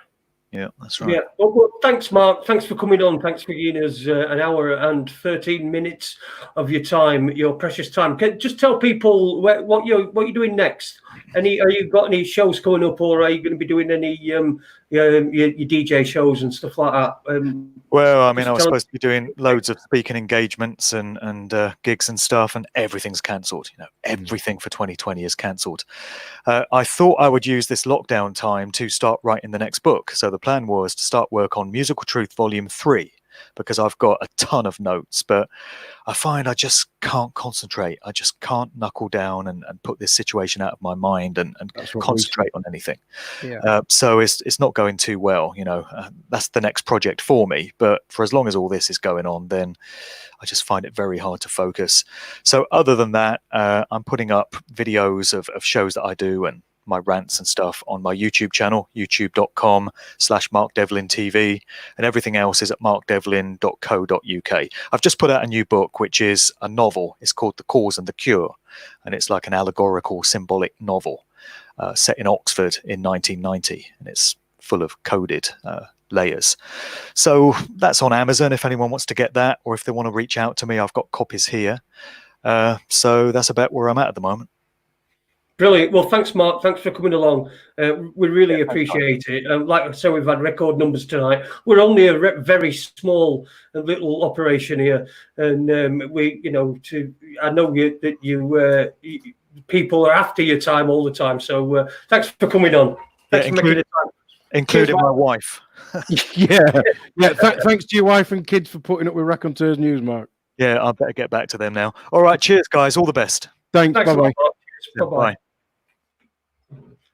S3: Yeah, that's right.
S1: Yeah. Well, thanks, Mark. Thanks for coming on. Thanks for giving us an hour and 13 minutes of your time, your precious time. Just tell people what you're doing next. Are you got any shows coming up, or are you going to be doing any your DJ shows and stuff like that?
S3: Well, I mean, I was
S1: tell-
S3: supposed to be doing loads of speaking engagements and gigs and stuff, and everything's cancelled. You know, everything for 2020 is cancelled. I thought I would use this lockdown time to start writing the next book. So the plan was to start work on Musical Truth Volume 3, because I've got a ton of notes, but I find I just can't concentrate. I just can't knuckle down and put this situation out of my mind and concentrate on anything.
S2: Yeah.
S3: So it's not going too well, you know. That's the next project for me. But for as long as all this is going on, then I just find it very hard to focus. So other than that, I'm putting up videos of shows that I do and my rants and stuff on my YouTube channel, youtube.com/Mark Devlin TV, and everything else is at markdevlin.co.uk. I've just put out a new book, which is a novel. It's called The Cause and the Cure, and it's like an allegorical, symbolic novel set in Oxford in 1990, and it's full of coded layers. So that's on Amazon if anyone wants to get that, or if they want to reach out to me, I've got copies here. So that's about where I'm at the moment.
S1: Brilliant. Well, thanks, Mark. Thanks for coming along. We really appreciate it. Like I said, we've had record numbers tonight. We're only a very small little operation here, and I know that you people are after your time all the time. So thanks for coming on. Thanks for making the time.
S3: Including my wife.
S2: yeah. Thanks to your wife and kids for putting up with Raconteurs News, Mark.
S3: Yeah, I better get back to them now. All right, cheers, guys. All the best.
S2: Thanks. Bye-bye.
S1: Bye-bye.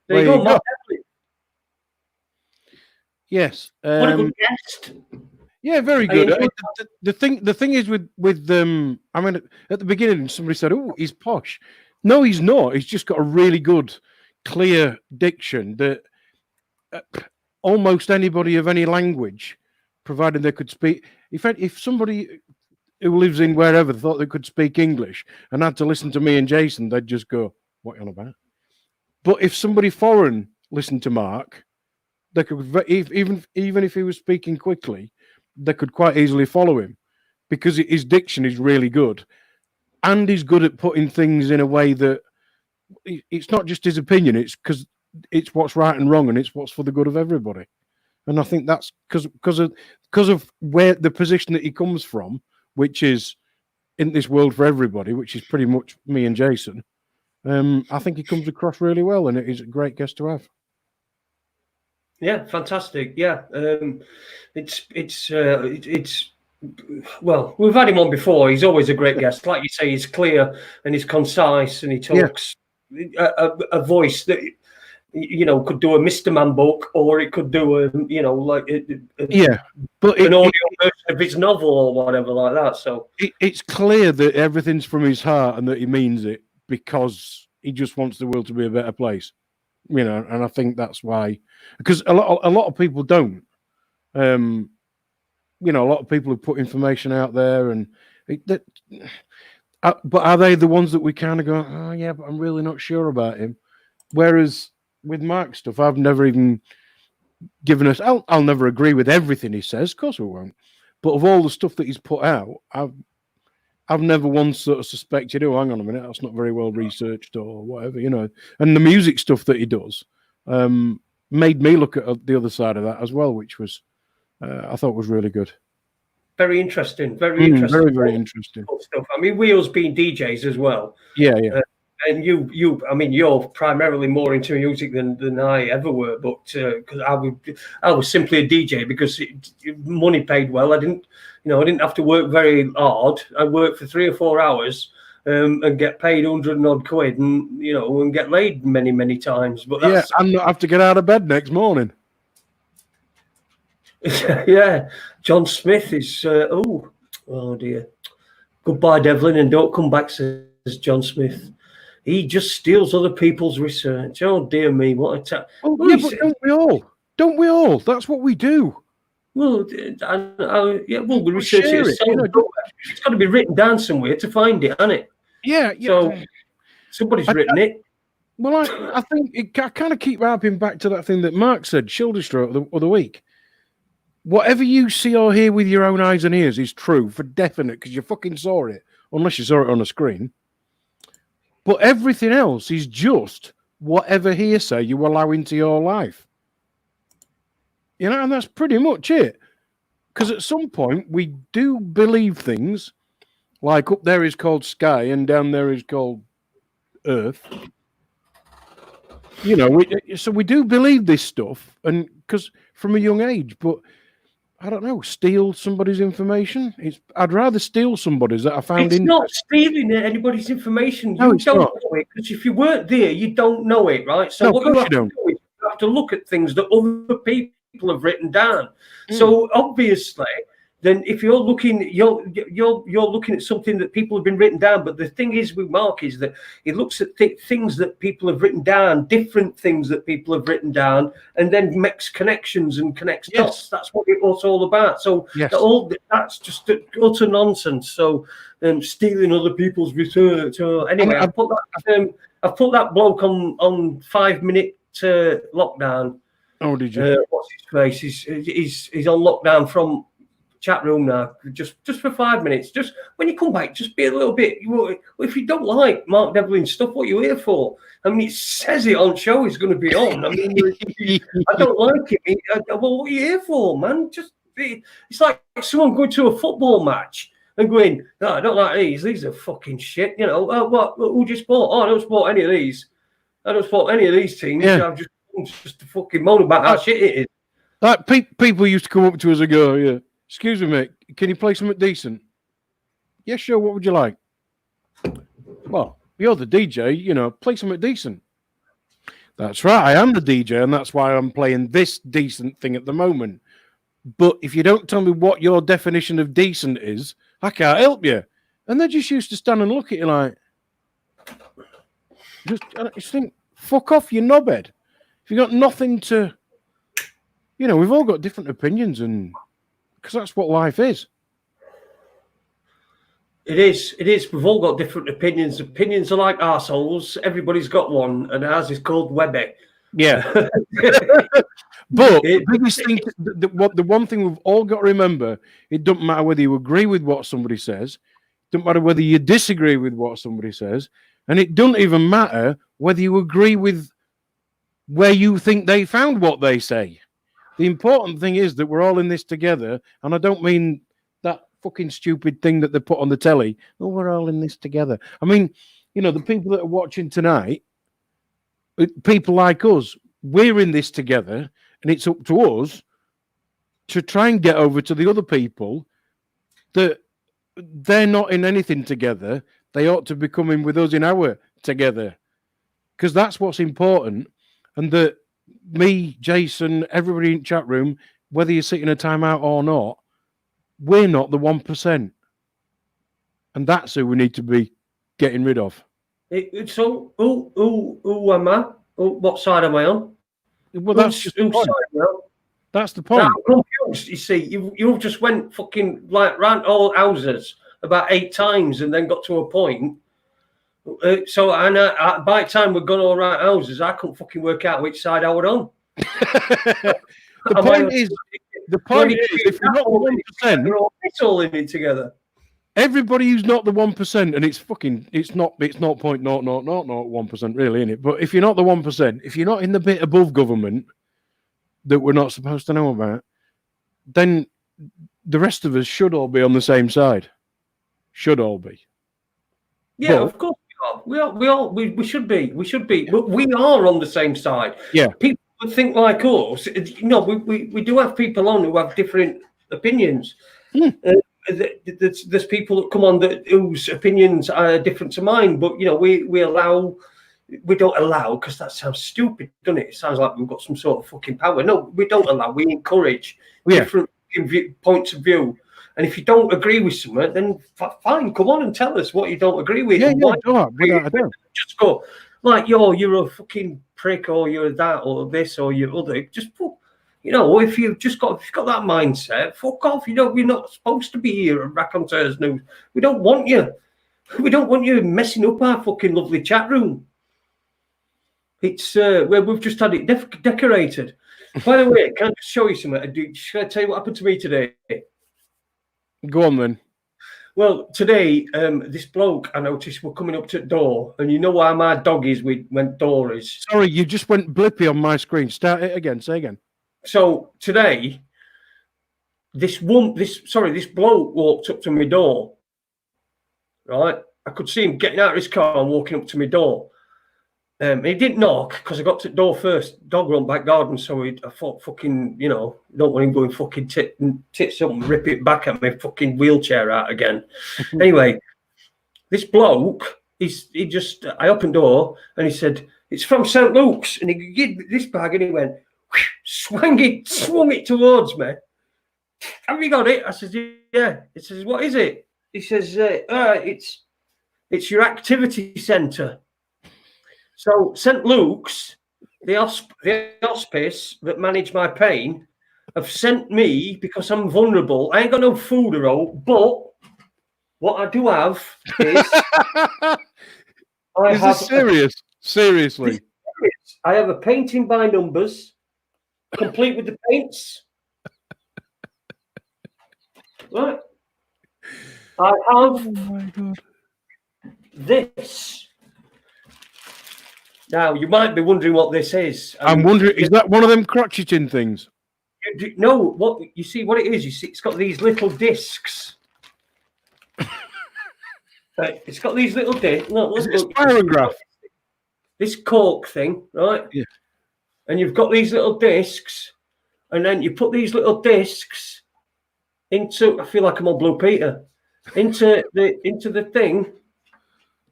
S1: There you go, Mark.
S2: Yes.
S1: What a good guest.
S2: Yeah, very good. I mean, the thing is with I mean, at the beginning somebody said, "Oh, he's posh." No, he's not. He's just got a really good, clear diction that almost anybody of any language, provided they could speak. If somebody who lives in wherever thought they could speak English and had to listen to me and Jason, they'd just go, "What are you on about?" But if somebody foreign listened to Mark, they could, even if he was speaking quickly, they could quite easily follow him because his diction is really good, and he's good at putting things in a way that it's not just his opinion; it's because it's what's right and wrong, and it's what's for the good of everybody. And I think that's because of where the position that he comes from, which is in this world for everybody, which is pretty much me and Jason. I think he comes across really well, and he's a great guest to have.
S1: Yeah, fantastic. Yeah, it's well, we've had him on before. He's always a great guest. Like you say, he's clear and he's concise, and he talks a voice that could do a Mr. Man book, or it could do but an audio version of his novel or whatever like that. So
S2: it's clear that everything's from his heart and that he means it, because he just wants the world to be a better place, and I think that's why, because a lot of people don't, a lot of people have put information out there, but are they the ones that we kind of go, oh yeah, but I'm really not sure about him? Whereas with Mark's stuff, I've never even given us, I'll never agree with everything he says, of course we won't, but of all the stuff that he's put out, I've never once sort of suspected, oh, hang on a minute, that's not very well researched or whatever, And the music stuff that he does made me look at the other side of that as well, which was, I thought was really good.
S1: Very interesting. Very interesting.
S2: Very, very interesting
S1: stuff. I mean, Wheels being DJs as well.
S2: Yeah.
S1: And I mean, you're primarily more into music than I ever were, but because I was simply a DJ because money paid well. I didn't have to work very hard. I worked for 3 or 4 hours and get paid 100 and odd quid, and get laid many, many times. But
S2: and not have to get out of bed next morning.
S1: Yeah, John Smith is. Oh dear. Goodbye, Devlin, and don't come back, says John Smith. He just steals other people's research. Oh dear me, what a time!
S2: Oh, yeah, but don't we all? Don't we all? That's what we do.
S1: Well, we research it. It's got to be written down somewhere to find it, hasn't it?
S2: Yeah.
S1: So somebody's written it.
S2: Well, I think I kind of keep harping back to that thing that Mark said, shoulder stroke the other week. Whatever you see or hear with your own eyes and ears is true for definite, because you fucking saw it, unless you saw it on a screen. But everything else is just whatever hearsay you allow into your life. You know, and that's pretty much it. Because at some point we do believe things, like up there is called sky and down there is called earth. You know, so we do believe this stuff, and because from a young age, but I don't know, steal somebody's information. I'd rather steal somebody's that I found.
S1: It's not stealing anybody's information.
S2: No,
S1: You
S2: it's
S1: don't
S2: not.
S1: know it, because if you weren't there, you don't know it, right? So
S2: No,
S1: what
S2: of
S1: you
S2: course
S1: have to do is you have to look at things that other people have written down. So obviously, then if you're looking, you're looking at something that people have been written down. But the thing is with Mark is that he looks at things that people have written down, different things that people have written down, and then makes connections and connects dots. That's what it's all about. So that's just utter nonsense. So stealing other people's research. Anyway, I put that bloke on 5-minute lockdown.
S2: Oh, did you?
S1: What's his face? He's on lockdown from chat room now, just for 5 minutes. Just when you come back, just be a little bit. If you don't like Mark Devlin stuff, what are you here for? I mean, it says it on show he's going to be on. I mean, I don't like it. Well, what are you here for, man? It's like someone going to a football match and going, no, I don't like these. These are fucking shit. You know, what? Who just support? Oh, I don't support any of these. I don't support any of these teams.
S2: Yeah.
S1: I'm just to fucking moan about how shit it is.
S2: Like people used to come up to us and go, yeah, excuse me, mate, can you play something decent? Yeah, sure, what would you like? Well, you're the DJ, you know, play something decent. That's right, I am the DJ, and that's why I'm playing this decent thing at the moment. But if you don't tell me what your definition of decent is, I can't help you. And they just used to stand and look at you like, just think, fuck off, you knobhead. If you got nothing to, you know, we've all got different opinions, and because that's what life is.
S1: It is. We've all got different opinions. Opinions are like arseholes. Everybody's got one, and ours is called Webby.
S2: Yeah. But the biggest thing, the one thing we've all got to remember, it doesn't matter whether you agree with what somebody says, it doesn't matter whether you disagree with what somebody says, and it doesn't even matter whether you agree with where you think they found what they say. The important thing is that we're all in this together, and I don't mean that fucking stupid thing that they put on the telly. Oh, we're all in this together. I mean, you know, the people that are watching tonight, people like us, we're in this together, and it's up to us to try and get over to the other people that they're not in anything together. They ought to be coming with us in our together, because that's what's important. And that me, Jason, everybody in chat room, whether you sit in a timeout or not, we're not the 1%. And that's who we need to be getting rid of.
S1: So, who am I? What side am I on?
S2: Well, that's just the point. That's the point.
S1: I'm confused. You see, you just went fucking like round all houses about 8 times and then got to a point. So by the time we've gone all right houses, I couldn't fucking work out which side I was on.
S2: The point is, if you're not the 1%,
S1: we're all in it together.
S2: Everybody who's not the 1%, and it's not 0.0001% really, isn't it? But if you're not the 1%, if you're not in the bit above government that we're not supposed to know about, then the rest of us should all be on the same side. Should all be.
S1: Yeah, of course we are. We should be. We should be. But we are on the same side.
S2: Yeah.
S1: People would think like us. You know, we do have people on who have different opinions. There's people that come on whose opinions are different to mine. But you know, we don't allow, because that sounds stupid, doesn't it? It sounds like we've got some sort of fucking power. No, we don't allow. We encourage different points of view. And if you don't agree with something, then fine, come on and tell us what you don't agree with.
S2: Yeah, I don't.
S1: Just go like, you're a fucking prick, or you're that, or this, or you're other. Just, you know, if you've got that mindset, fuck off. You know, we're not supposed to be here at Raconteurs News. We don't want you. We don't want you messing up our fucking lovely chat room. It's where we've just had it decorated. By the way, can I just show you something? Should I tell you what happened to me today?
S2: Go on then.
S1: Well, today, this bloke I noticed were coming up to the door, and you know why my dog is when door is.
S2: Sorry, you just went blippy on my screen. Start it again. Say again.
S1: So today, this bloke walked up to my door. Right, I could see him getting out of his car and walking up to my door. He didn't knock because I got to the door first. Dog run back garden, so I thought, fucking, don't want him going fucking tits up and rip it back at me, fucking wheelchair out again. Anyway, this bloke, I opened the door and he said, "It's from St. Luke's," and he gave this bag and he went, swung it towards me. "Have you got it?" I said, "Yeah." He says, "What is it?" He says, "It's your activity centre." So St. Luke's, the hospice that manage my pain, have sent me because I'm vulnerable. I ain't got no food or all, but what I do have is
S2: Is this serious? Seriously.
S1: I have a painting by numbers, complete with the paints. Right. I have
S2: Oh my God.
S1: this. Now, you might be wondering what this is.
S2: I'm wondering, is that one of them crotcheting things?
S1: No, what you see, what it is, it's got these little discs. It's got these little discs.
S2: Is it a spirograph?
S1: This cork thing, right?
S2: Yeah.
S1: And you've got these little discs, and then you put these little discs into, I feel like I'm on Blue Peter, into the thing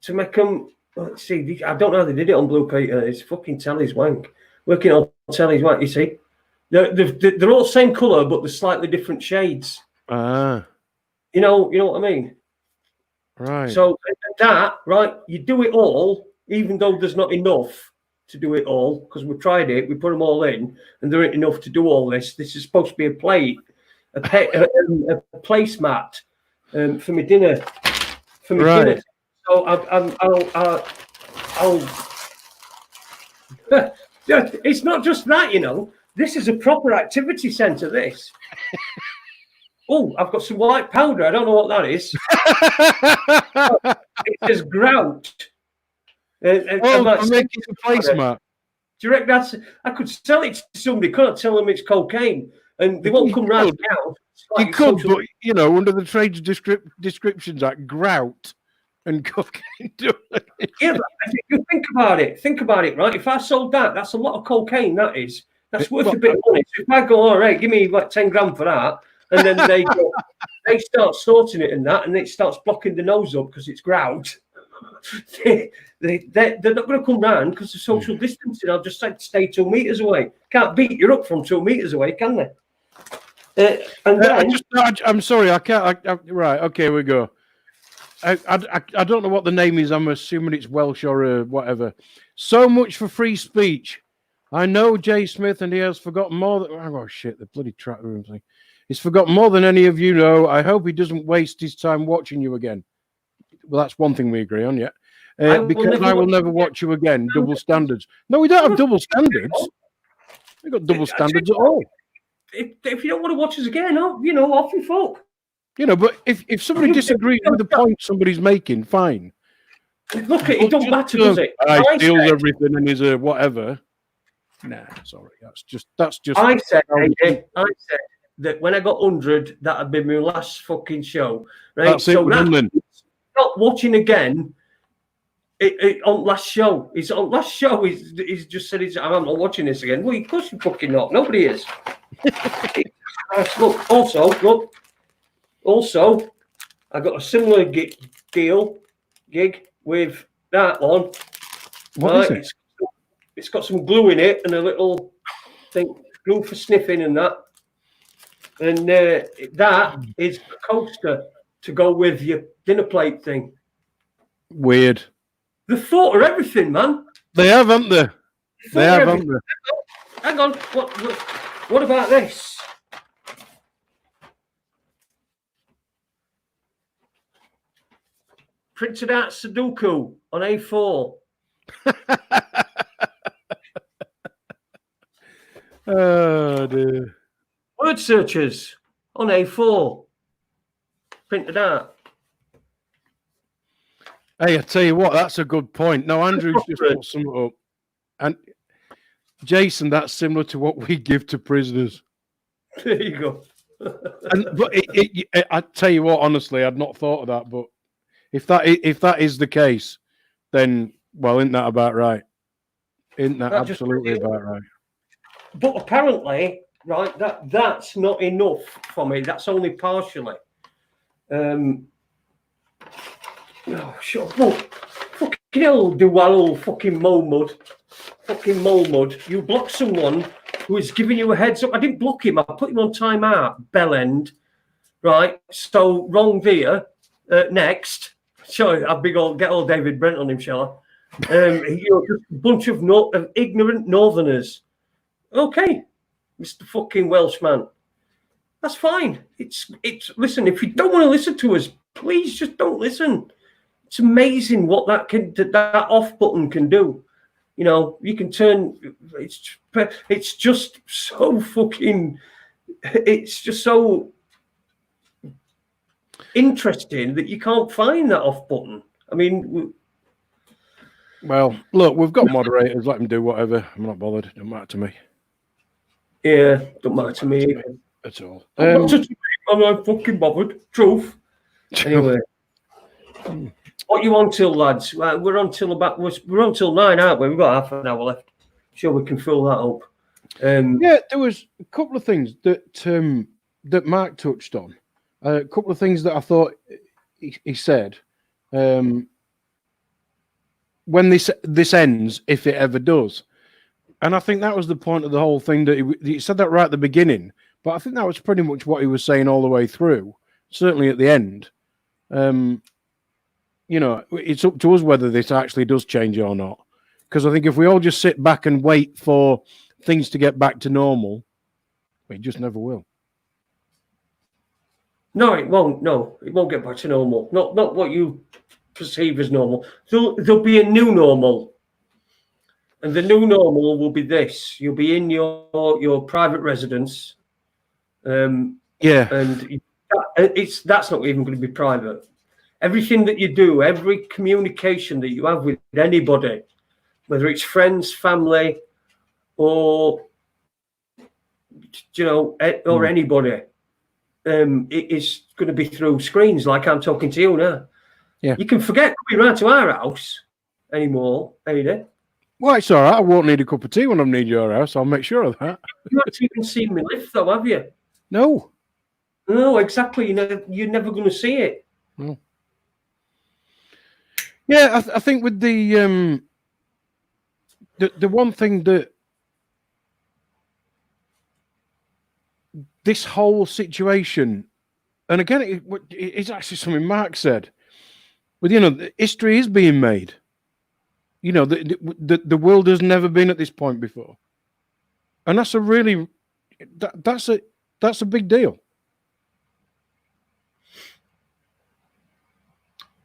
S1: to make them. Let's see, I don't know how they did it on Blue Peter. It's fucking telly's wank. Working on telly's wank, you see. They're all same colour, but they're slightly different shades.
S2: Ah.
S1: You know what I mean?
S2: Right.
S1: So that, right, you do it all, even though there's not enough to do it all, because we tried it, we put them all in, and there ain't enough to do all this. This is supposed to be a plate, a placemat for my dinner. For my dinner. So I'll it's not just that, This is a proper activity centre, this. Oh, I've got some white powder. I don't know what that is. It says grout.
S2: I'm making a placemat.
S1: Do you reckon that's... I could sell it to somebody, couldn't tell them it's cocaine, and they won't come round now.
S2: You could, but, under the Trade Descriptions Act, grout and cocaine.
S1: Yeah, but if you think about it, right? If I sold that, that's a lot of cocaine, that is. That's worth a bit of money. So if I go, all right, give me like 10 grand for that, and then they start sorting it and that, and it starts blocking the nose up because it's grout. They're not going to come round because of social distancing. I'll just say stay 2 meters away. Can't beat you up from 2 meters away, can they?
S2: I'm sorry, I can't. Right, okay, we go. I don't know what the name is. I'm assuming it's Welsh or whatever. So much for free speech. I know Jay Smith, and he has forgotten more than... Oh, shit, the bloody track room thing. He's forgotten more than any of you know. I hope he doesn't waste his time watching you again. Well, that's one thing we agree on, yeah. Because I will never watch you again. Double standards. No, we don't have double standards. We've got double standards at all.
S1: If you don't want to watch us again, off you fuck.
S2: But if somebody disagrees with the point somebody's making, fine.
S1: Look, it don't matter, does it?
S2: I steals everything and is a whatever. Nah, sorry. That's just.
S1: I said that when I got 100, that had been my last fucking show. Right?
S2: That's it.
S1: Not watching again. On last show. He's on last show. He's just said I'm not watching this again. Well, of course you fucking not. Nobody is. Look. Also, I got a similar gig with that one.
S2: What is it?
S1: It's got some glue in it and a little thing, glue for sniffing and that. And that is a coaster to go with your dinner plate thing.
S2: Weird.
S1: They've thought of everything, man.
S2: They have, haven't they? They have, haven't they?
S1: Hang on. What about this? Printed out Sudoku on A4.
S2: Oh, dear.
S1: Word searchers on A4. Printed out.
S2: Hey, I tell you what, that's a good point. No, Andrew's just put something up. And Jason, that's similar to what we give to prisoners.
S1: There you go.
S2: But I tell you what, honestly, I'd not thought of that. But if that is the case, then well, isn't that about right? Isn't that absolutely about right?
S1: But apparently, right, that's not enough for me. That's only partially. Oh, shut up. Fucking hell, Duwallow, fucking mole mud. Fucking mole mud. You block someone who is giving you a heads up. I didn't block him. I put him on timeout. Bell end. Right. So wrong there. Next. Sorry, I'll get old David Brent on him, shall I? Just a bunch of ignorant northerners. Okay, Mr. fucking Welshman. That's fine. It's listen, if you don't want to listen to us, please just don't listen. It's amazing what that off button can do. You know, you can turn. It's just so fucking. It's just so interesting that you can't find that off button. I mean,
S2: well, look, we've got moderators. Let them do whatever. I'm not bothered. It don't matter to me.
S1: Yeah, don't matter to me
S2: at all.
S1: I'm not fucking bothered. Truth. Anyway. What you on till, lads? We're on till 9, aren't we? We've got half an hour left. Sure, we can fill that up.
S2: Yeah, there was a couple of things that Mark touched on. A couple of things that I thought he said. When this ends, if it ever does, and I think that was the point of the whole thing. That he said that right at the beginning, but I think that was pretty much what he was saying all the way through. Certainly at the end. You know, it's up to us whether this actually does change or not. Because I think if we all just sit back and wait for things to get back to normal, it just never will.
S1: No, it won't. No, it won't get back to normal. Not what you perceive as normal. There'll be a new normal. And the new normal will be this. You'll be in your private residence.
S2: Yeah.
S1: And that's not even going to be private. Everything that you do, every communication that you have with anybody, whether it's friends, family, or or anybody, it is going to be through screens like I'm talking to you now.
S2: Yeah.
S1: You can forget coming round to our house anymore, Adie.
S2: Well, it's all right. I won't need a cup of tea when I need your house. I'll make sure of that.
S1: You haven't even seen me lift, though, have you?
S2: No.
S1: No, exactly. You're never going to see it.
S2: No. Yeah, I think with the one thing that this whole situation, and again, it's actually something Mark said, but history is being made. You know, the world has never been at this point before, and that's a really that's a big deal.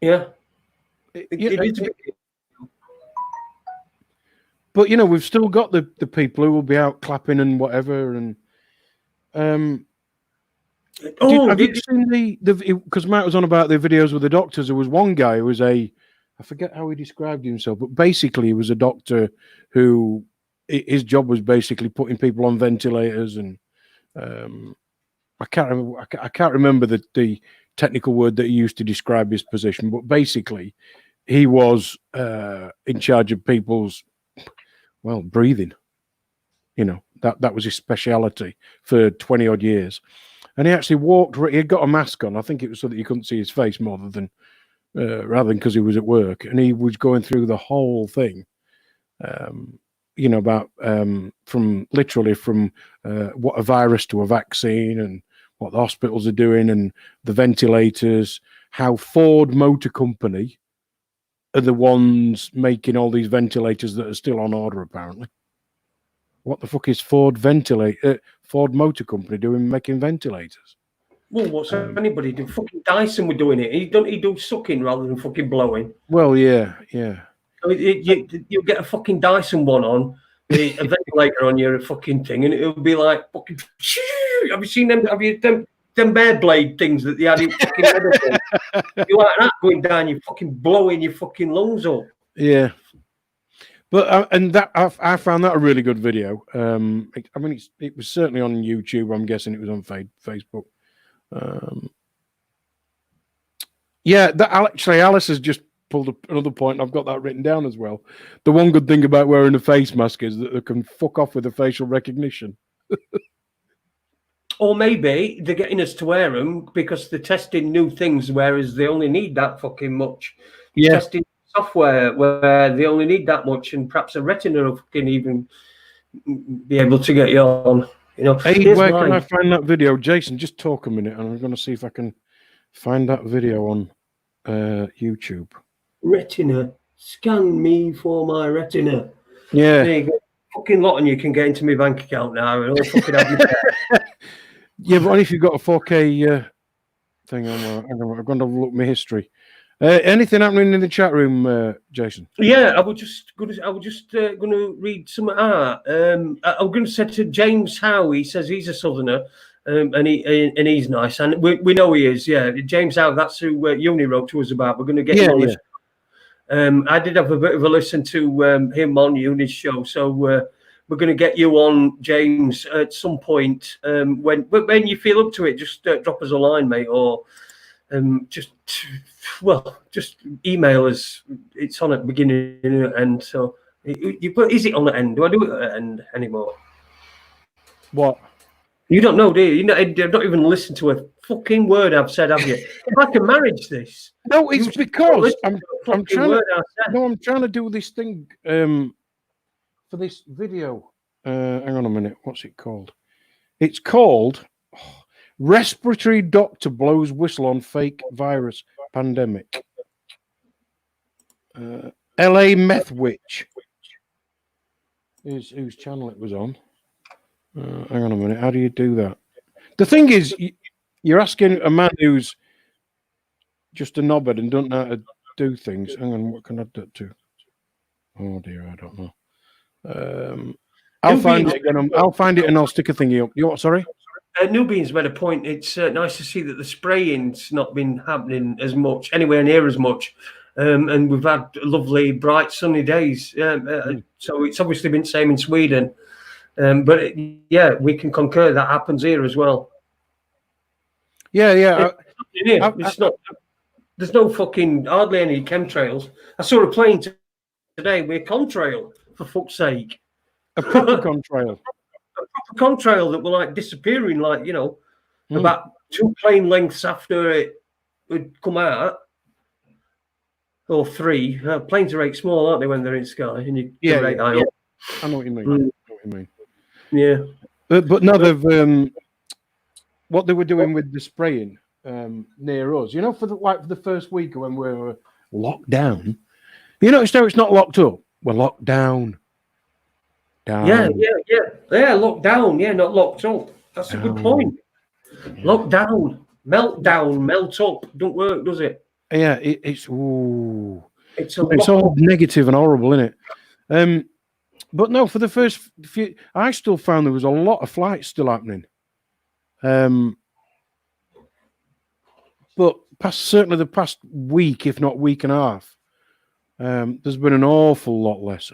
S1: Yeah. It is a big deal.
S2: But we've still got the people who will be out clapping and whatever. And have you seen because Matt was on about the videos with the doctors? There was one guy who was I forget how he described himself, but basically he was a doctor who his job was basically putting people on ventilators, and I can't remember the technical word that he used to describe his position, but basically he was in charge of people's breathing. That was his speciality for 20 odd years. And he actually he had got a mask on. I think it was so that you couldn't see his face rather than because he was at work, and he was going through the whole thing, about from what a virus to a vaccine, and what the hospitals are doing, and the ventilators, how Ford Motor Company are the ones making all these ventilators that are still on order, apparently. What the fuck is Ford Motor Company doing making ventilators?
S1: Well, what's anybody do? Fucking Dyson were doing it. He do sucking rather than fucking blowing.
S2: Well, yeah.
S1: I mean, you'll get a fucking Dyson one on, a ventilator on your fucking thing, and it'll be like fucking. Have you seen them? Have you them bear blade things that they had in fucking medicine? You like that going down? You fucking blowing your fucking lungs up.
S2: Yeah. But and that I found that a really good video. It was certainly on YouTube. I'm guessing it was on Facebook. Yeah, that actually Alice has just pulled up another point. I've got that written down as well. The one good thing about wearing a face mask is that they can fuck off with the facial recognition.
S1: Or maybe they're getting us to wear them because they're testing new things, whereas they only need that fucking much.
S2: Yeah.
S1: Testing software where they only need that much, and perhaps a retina can even be able to get you on. You know,
S2: Hey, where can I find that video? Jason, just talk a minute, and I'm going to see if I can find that video on YouTube.
S1: Retina, scan me for my retina.
S2: Yeah.
S1: There you go. Fucking lot, and you can get into my bank account now. And all fucking
S2: yeah, but only if you've got a 4K thing on. I'm going to look my history. Anything happening in the chat room, Jason?
S1: Yeah, I was just going to read some art. I'm going to say to James Howe. He says he's a Southerner, and he's nice, and we know he is. Yeah, James Howe. That's who Uni wrote to us about. We're going to get him on this. I did have a bit of a listen to him on Uni's show, so we're going to get you on, James, at some point. When you feel up to it, just drop us a line, mate, or just email us. It's on at the beginning and end. So is it on the end? Do I do it at the end anymore?
S2: What?
S1: You don't know, do you? You've not even listened to a fucking word I've said, have you? It's like a marriage, this.
S2: No, it's because I'm trying to do this thing for this video. Hang on a minute. What's it called? It's called Respiratory Doctor Blows Whistle on Fake Virus Pandemic. LA Meth Witch is whose channel it was on. Hang on a minute. How do you do that? The thing is, you're asking a man who's just a knobhead and don't know how to do things. Hang on, what can I do to? Oh dear, I don't know. I'll find it again. I'll find it and I'll stick a thingy up. You what? Sorry.
S1: Newbean's made a point. It's nice to see that the spraying's not been happening as much, anywhere near as much. And we've had lovely, bright, sunny days. So it's obviously been the same in Sweden. But we can concur that happens here as well.
S2: Yeah.
S1: It's not. There's no fucking hardly any chemtrails. I saw a plane today with a contrail, for fuck's sake.
S2: A proper contrail.
S1: A proper contrail that were like disappearing, like, you know, about 2 plane lengths after it would come out. Or 3. Planes are 8 small, aren't they, when they're in sky? And you rate high up.
S2: I know what you mean.
S1: Yeah.
S2: But no, they've what they were doing with the spraying near us, you know, for the first week when we were locked down. You notice now it's not locked up. We're locked down.
S1: Yeah, locked down. Yeah, not locked up. That's a good point. Yeah. Locked down, meltdown, melt up. Don't work, does it?
S2: Yeah, it's all negative and horrible, isn't it? But no, for the first few, I still found there was a lot of flights still happening. But certainly the past week, if not week and a half, there's been an awful lot less.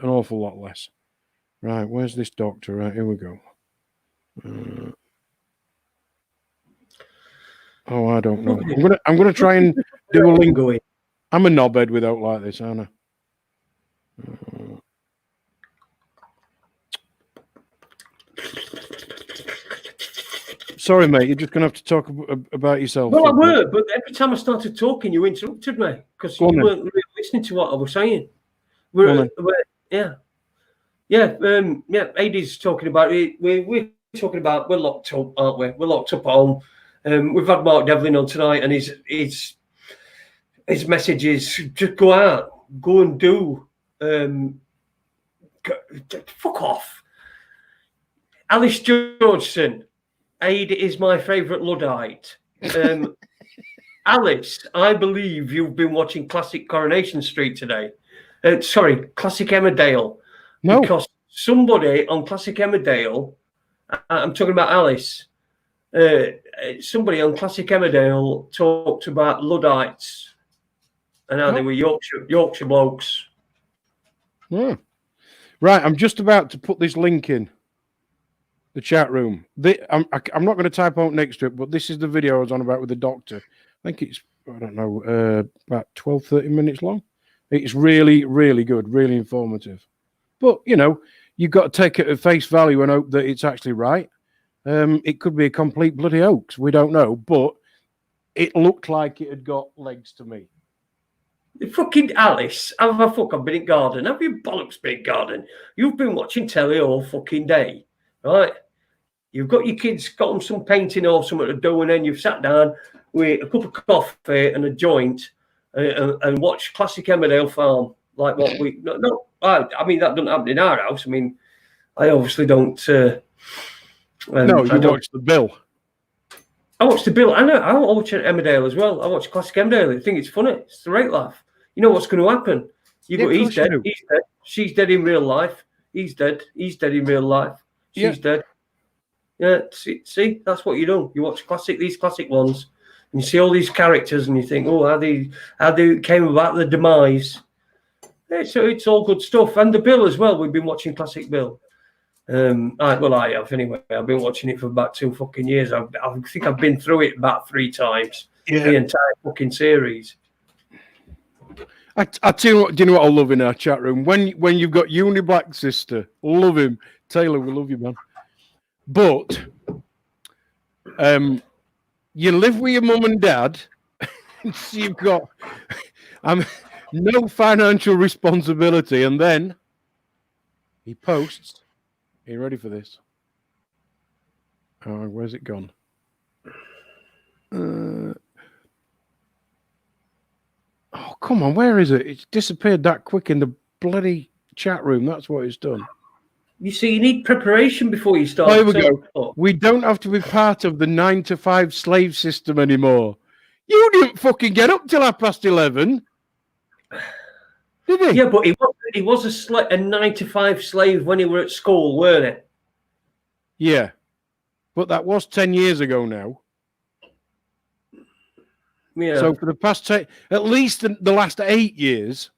S2: Right, where's this doctor? Right, here we go. I don't know. I'm gonna try and do a lingo. I'm a knobhead without like this, aren't I? Sorry, mate. You're just gonna have to talk about yourself.
S1: Well, I were, but every time I started talking, you interrupted me because you weren't really listening to what I was saying. Adie's talking about it. We're talking about we're locked up, aren't we? We're locked up at home. We've had Mark Devlin on tonight, and his message is just go out, go and do. Fuck off. Alice Georgeson, Adie is my favourite Luddite. Alice, I believe you've been watching Classic Coronation Street today. Classic Emmerdale.
S2: No.
S1: Because somebody on Classic Emmerdale, I'm talking about Alice, somebody on Classic Emmerdale talked about Luddites and how they were Yorkshire blokes.
S2: Yeah. Right, I'm just about to put this link in the chat room. I'm not going to type out next to it, but this is the video I was on about with the doctor. I think it's, I don't know, about 12, 30 minutes long. It's really, really good, really informative. But, you know, you've got to take it at face value and hope that it's actually right. It could be a complete bloody hoax. We don't know, but it looked like it had got legs to me.
S1: Fucking Alice, have I fucking been in garden? Have you bollocks been in garden? You've been watching telly all fucking day, right? You've got your kids, got them some painting or something to do, and then you've sat down with a cup of coffee and a joint and watched classic Emmerdale Farm, like what we... I mean, that doesn't happen in our house. I mean, I obviously don't...
S2: No, you watch the Bill.
S1: I watch the Bill. I watch Emmerdale as well. I watch classic Emmerdale. I think it's funny. It's the right laugh. You know what's going to happen. He's dead. He's dead. She's dead in real life. He's dead. He's dead in real life. She's dead. Yeah, see, that's what you do. You watch these classic ones, and you see all these characters, and you think, oh, how they came about the demise. It's all good stuff. And the Bill as well. We've been watching classic Bill. I have anyway. I've been watching it for about 2 fucking years. I think I've been through it about 3 times. Yeah. The entire fucking series.
S2: I tell you what, do you know what I love in our chat room? When you've got Uni Black Sister, love him. Taylor, we love you, man. But you live with your mum and dad, so you've got no financial responsibility, and then he posts. Are you ready for this? Oh, where's it gone? Oh, come on, where is it? It's disappeared that quick in the bloody chat room. That's what it's done.
S1: You see, you need preparation before you start.
S2: Oh, here we go. We don't have to be part of the 9-to-5 slave system anymore. You didn't fucking get up till 11:30. Did he?
S1: Yeah, but he was a 9-to-5 slave when he were at school, weren't it?
S2: Yeah. But that was 10 years ago now.
S1: Yeah.
S2: So for the past, at least the last 8 years.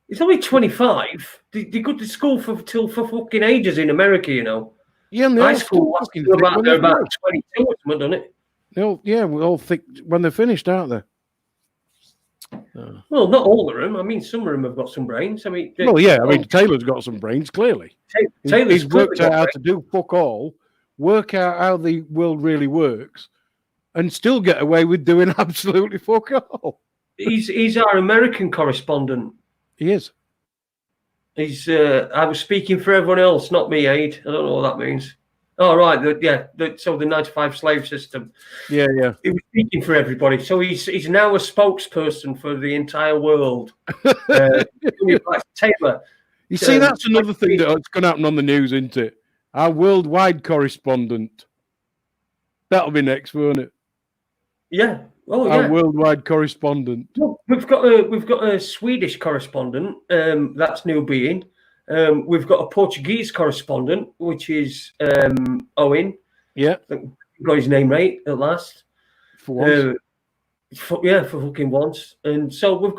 S1: He's only 25. They go to school for fucking ages in America, you know.
S2: Yeah, and
S1: high school they're about 22 or something, doesn't it?
S2: We all think when they're finished, aren't they?
S1: Well, not all of them. I mean, some of them have got some brains. I mean,
S2: Taylor's got some brains, clearly. He's worked out how to do fuck all, work out how the world really works, and still get away with doing absolutely fuck all.
S1: He's our American correspondent.
S2: He is.
S1: He's. I was speaking for everyone else, not me, Aid. I don't know what that means. Oh, right. So the 9-to-5 slave system.
S2: Yeah.
S1: He was speaking for everybody. So he's now a spokesperson for the entire world. Taylor.
S2: You see, that's another thing that's going to happen on the news, isn't it? Our worldwide correspondent. That'll be next, won't it?
S1: Yeah. Oh,
S2: Our worldwide correspondent.
S1: Well, we've got a Swedish correspondent. That's new being. We've got a Portuguese correspondent, which is Owen. Yeah, I think we got his name right at last.
S2: For once.
S1: For fucking once. And so we've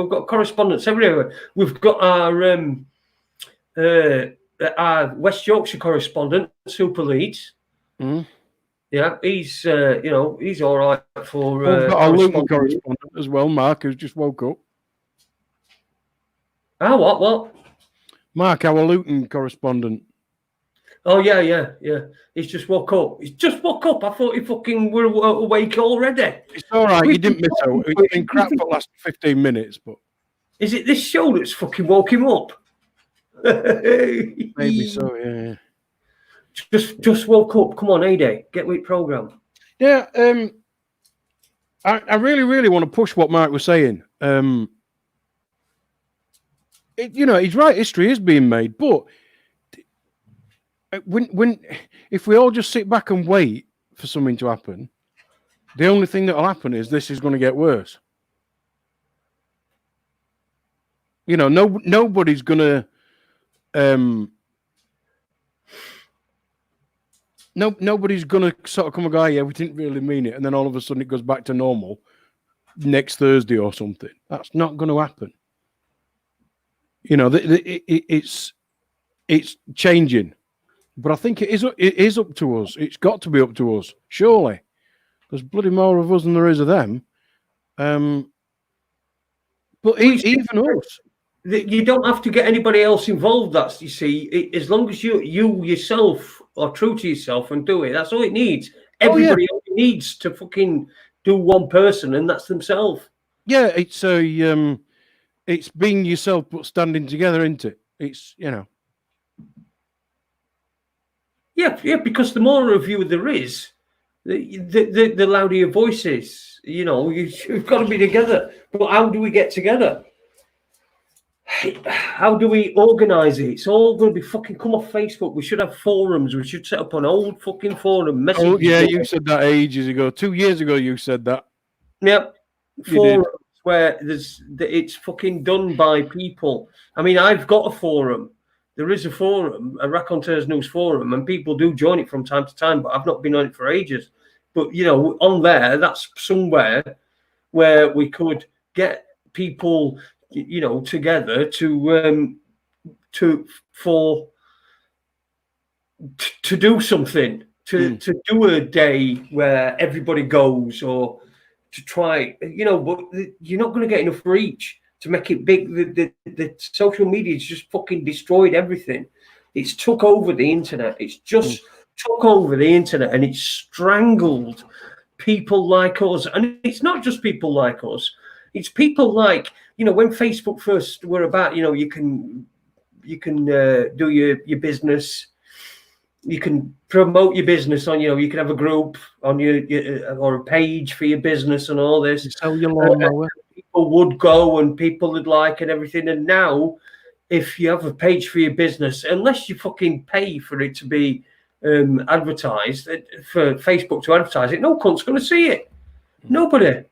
S1: got correspondents everywhere. We've got our West Yorkshire correspondent, Super Leeds.
S2: Mm.
S1: Yeah, he's all right for.
S2: We've got our Luton correspondent as well, Mark, who's just woke up.
S1: What?
S2: Mark, our Luton correspondent.
S1: Oh yeah. He's just woke up. I thought he fucking were awake already.
S2: It's all right. You didn't miss out. It's been crap for the last 15 minutes, but
S1: is it this show that's fucking woke him up?
S2: Maybe so. Yeah.
S1: Just woke up. Come on, Adie, get with program.
S2: Yeah. I really, really want to push what Mark was saying. He's right. History is being made, but if we all just sit back and wait for something to happen, the only thing that will happen is this is going to get worse. Nobody's going to. Nobody's going to sort of come and go, yeah, we didn't really mean it, and then all of a sudden it goes back to normal next Thursday or something. That's not going to happen. You know, it's changing, but I think it is up to us. It's got to be up to us, surely. There's bloody more of us than there is of them. But even us.
S1: You don't have to get anybody else involved. That's, you see, as long as you yourself are true to yourself and do it, that's all it needs. Everybody only needs to fucking do one person, and that's themselves. Yeah,
S2: it's being yourself but standing together, isn't it? It's, you know.
S1: Yeah, because the more of you there is, the louder your voice is. You know, you've got to be together. But how do we get together? How do we organise it? It's all going to be fucking come off Facebook. We should have forums. We should set up an old fucking forum.
S2: Oh, yeah, you said that ages ago. 2 years ago, you said that.
S1: Yep. Forums where it's fucking done by people. I mean, I've got a forum. There is a forum, a Raconteurs News forum, and people do join it from time to time, but I've not been on it for ages. But, you know, on there, that's somewhere where we could get people, you know, together to do something, to do a day where everybody goes, or to try, you know, but you're not going to get enough reach to make it big. The social media's just fucking destroyed everything. It's took over the internet. It's just took over the internet, and it's strangled people like us. And it's not just people like us. It's people like, you know, when Facebook first were about, you know, you can do your business, you can promote your business on, you know, you can have a group on your or a page for your business and all this.
S2: Sell your lawnmower.
S1: People would go and people would like and everything. And now, if you have a page for your business, unless you fucking pay for it to be advertised, for Facebook to advertise it, no cunt's going to see it. Nobody.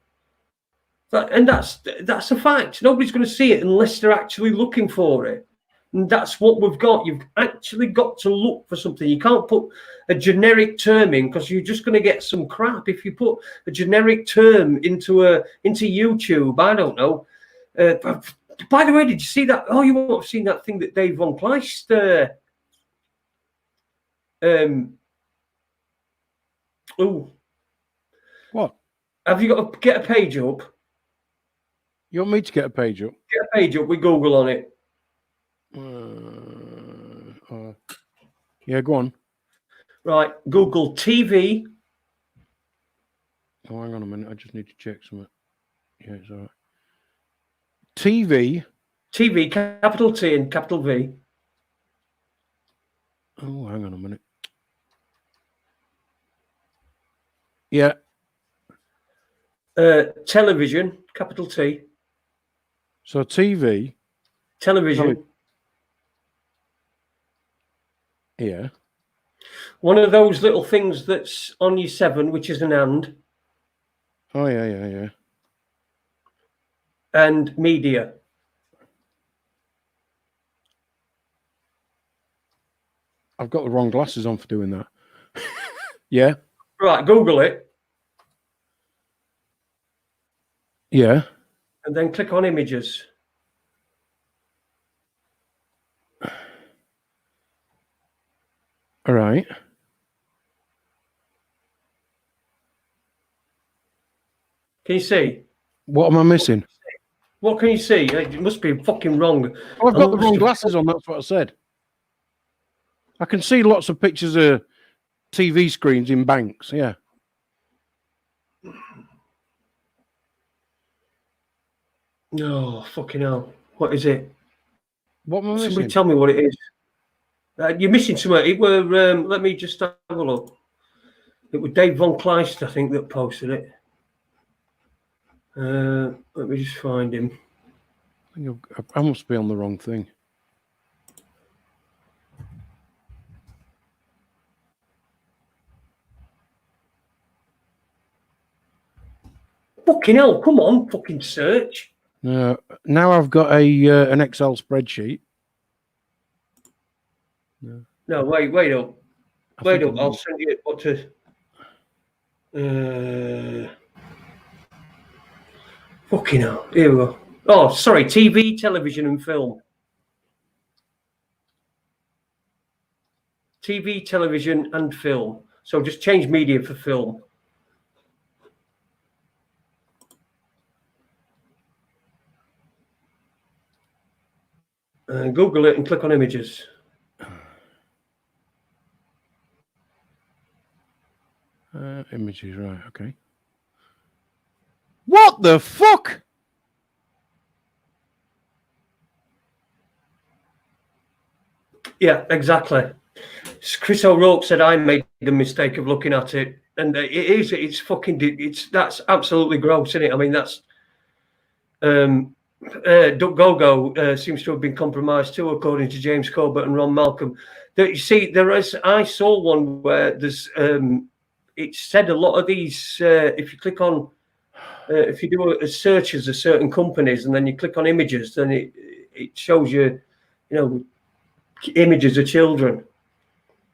S1: And that's a fact. Nobody's going to see it unless they're actually looking for it. And that's what we've got. You've actually got to look for something. You can't put a generic term in, because you're just going to get some crap. If you put a generic term into YouTube, I don't know. By the way, did you see that? Oh, you won't have seen that thing that Dave Von Kleist
S2: What?
S1: Have you got to get a page up?
S2: You want me to get a page up?
S1: Get a page up with Google on it.
S2: Yeah, go on.
S1: Right, Google TV.
S2: Oh, hang on a minute. I just need to check something. Yeah, it's all right. TV.
S1: TV, capital T and capital V.
S2: Oh, hang on a minute. Yeah.
S1: Television, capital T.
S2: So TV.
S1: Television.
S2: Yeah.
S1: One of those little things that's on your 7, which is an and.
S2: Oh, yeah.
S1: And media.
S2: I've got the wrong glasses on for doing that. Yeah.
S1: Right, Google it.
S2: Yeah.
S1: And then click on images.
S2: All right.
S1: Can you see?
S2: What am I missing?
S1: What can you see? It must be fucking wrong.
S2: Oh, I've got the wrong glasses on. That's what I said. I can see lots of pictures of TV screens in banks. Yeah.
S1: No, fucking hell. What is it?
S2: What am I missing?
S1: Somebody tell me what it is. You're missing something. It were, let me just have a look. It was Dave Von Kleist, I think, that posted it. Let me just find him.
S2: I must be on the wrong thing.
S1: Fucking hell, come on, fucking search.
S2: Now I've got an Excel spreadsheet.
S1: No, wait up. Wait up, I'll send you what to... fucking hell, here we go. Oh, sorry, TV, television and film. TV, television, and film. So just change media for film. Google it and click on images.
S2: Images, right? Okay. What the fuck?
S1: Yeah, exactly. Chris O'Rourke said I made the mistake of looking at it, and that's absolutely gross, isn't it? I mean, that's DuckGoGo seems to have been compromised too, according to James Corbett and Ron Malcolm. You see, I saw one where there's it said a lot of these. If you click on, if you do a searches of certain companies, and then you click on images, then it shows you, images of children.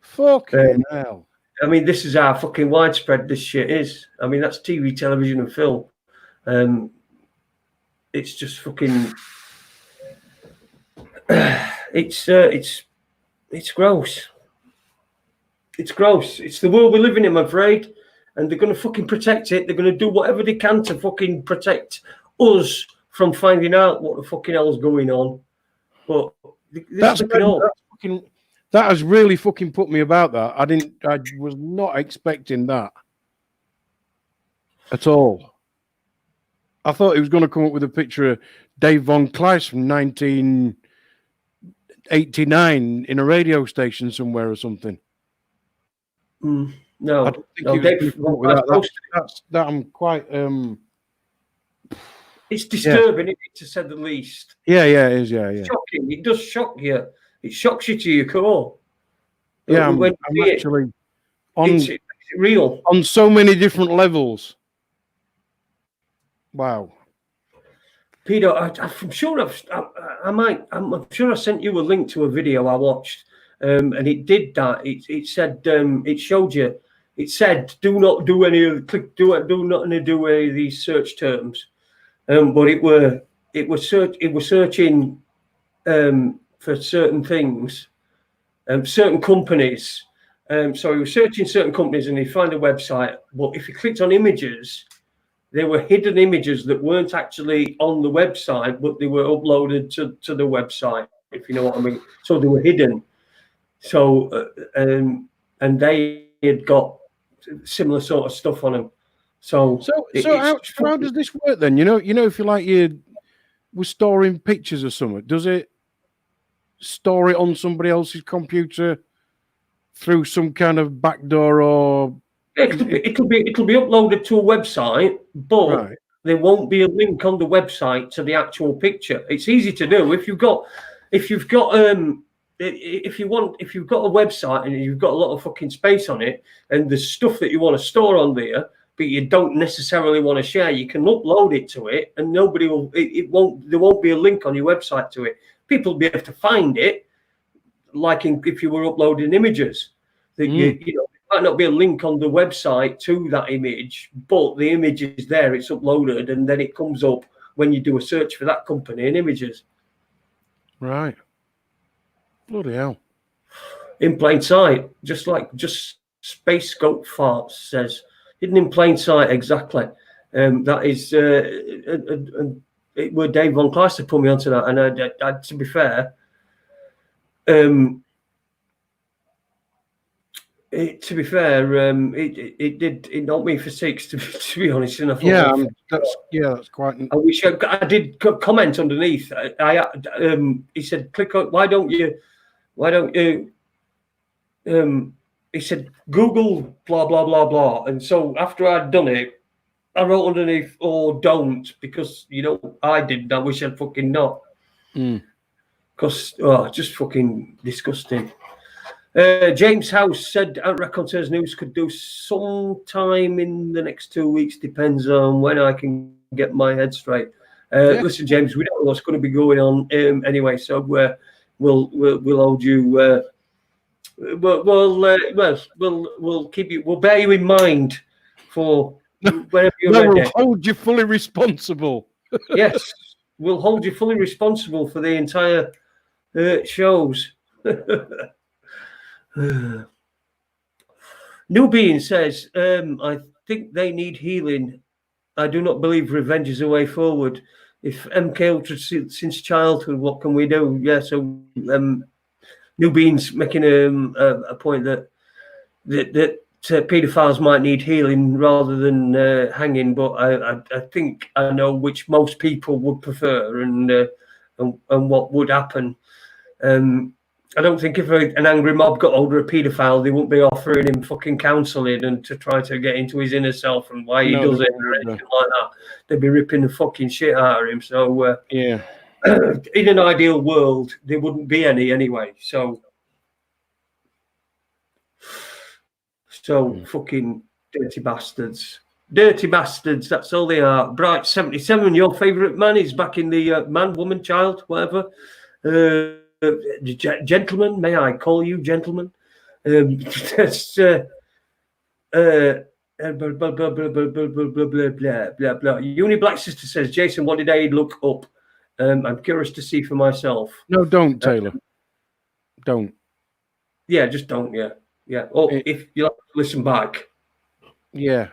S2: Fucking hell.
S1: I mean, this is how fucking widespread this shit is. I mean, that's TV, television, and film. It's just fucking. It's gross. It's gross. It's the world we live in, I'm afraid. And they're going to fucking protect it. They're going to do whatever they can to fucking protect us from finding out what the fucking hell's going on. But
S2: that has really fucking put me about that. I was not expecting that at all. I thought he was going to come up with a picture of Dave Von Kleist from 1989 in a radio station somewhere or something.
S1: No,
S2: I don't think Dave Von Kleist. That I'm quite.
S1: It's disturbing, isn't it, to say the least.
S2: Yeah, it is. Yeah.
S1: Shocking. It does shock you. It shocks you to your core.
S2: Yeah, I'm actually
S1: it's real
S2: on so many different levels. Wow,
S1: Peter, I'm sure I'm sure I sent you a link to a video I watched, and it did that. It said it showed you. It said do not do any of these search terms, but it was searching for certain things, certain companies. So he was searching certain companies, and he'd find a website. But if he clicked on images, there were hidden images that weren't actually on the website, but they were uploaded to the website, if you know what I mean. So they were hidden. So, and they had got similar sort of stuff on them. So
S2: how does this work then? You know, if you we're storing pictures or something, does it store it on somebody else's computer through some kind of backdoor or?
S1: It'll be uploaded to a website, but there won't be a link on the website to the actual picture. It's easy to do if you've got a website and you've got a lot of fucking space on it, and there's stuff that you want to store on there, but you don't necessarily want to share. You can upload it to it, and nobody will. There won't be a link on your website to it. People will be able to find it, like if you were uploading images. Might not be a link on the website to that image, but the image is there, it's uploaded, and then it comes up when you do a search for that company in images.
S2: Right. Bloody hell.
S1: In plain sight, just Space Scope Farts says. Hidden in plain sight, exactly. That is where Dave Von Kleist had put me onto that, and I to be fair, it knocked me for six, to be honest. And I thought,
S2: that's quite.
S1: I wish I did comment underneath. He said, "Click on. Why don't you? He said, Google blah blah blah blah." And so after I'd done it, I wrote underneath, "Or don't," because I didn't. I wish I'd fucking not. Because just fucking disgusting. James House said Raconteurs News could do sometime in the next 2 weeks. Depends on when I can get my head straight. Listen, James, we don't know what's going to be going on anyway, so we'll hold you. We'll keep you. We'll bear you in mind for whenever you're ready.
S2: We'll hold you fully responsible.
S1: Yes, we'll hold you fully responsible for the entire shows. New Being says, I think they need healing. I do not believe revenge is a way forward. If MK Ultra since childhood, what can we do? Yeah, so New Being's making a point that paedophiles might need healing rather than hanging, but I think I know which most people would prefer and what would happen. I don't think if an angry mob got hold of a paedophile, they wouldn't be offering him fucking counselling and to try to get into his inner self and why he does it or anything like that. They'd be ripping the fucking shit out of him. So
S2: yeah,
S1: in an ideal world, there wouldn't be any anyway. So fucking dirty bastards. Dirty bastards, that's all they are. Bright 77, your favourite man is back in the man, woman, child, whatever. Gentlemen, may I call you gentlemen? That's blah, blah, blah, blah, blah, blah, blah, blah, blah. Uni Black Sister says, Jason, what did I look up? I'm curious to see for myself.
S2: No, don't, Taylor. Don't.
S1: Yeah, just don't, yeah. Or if you like to listen back.
S2: Yeah,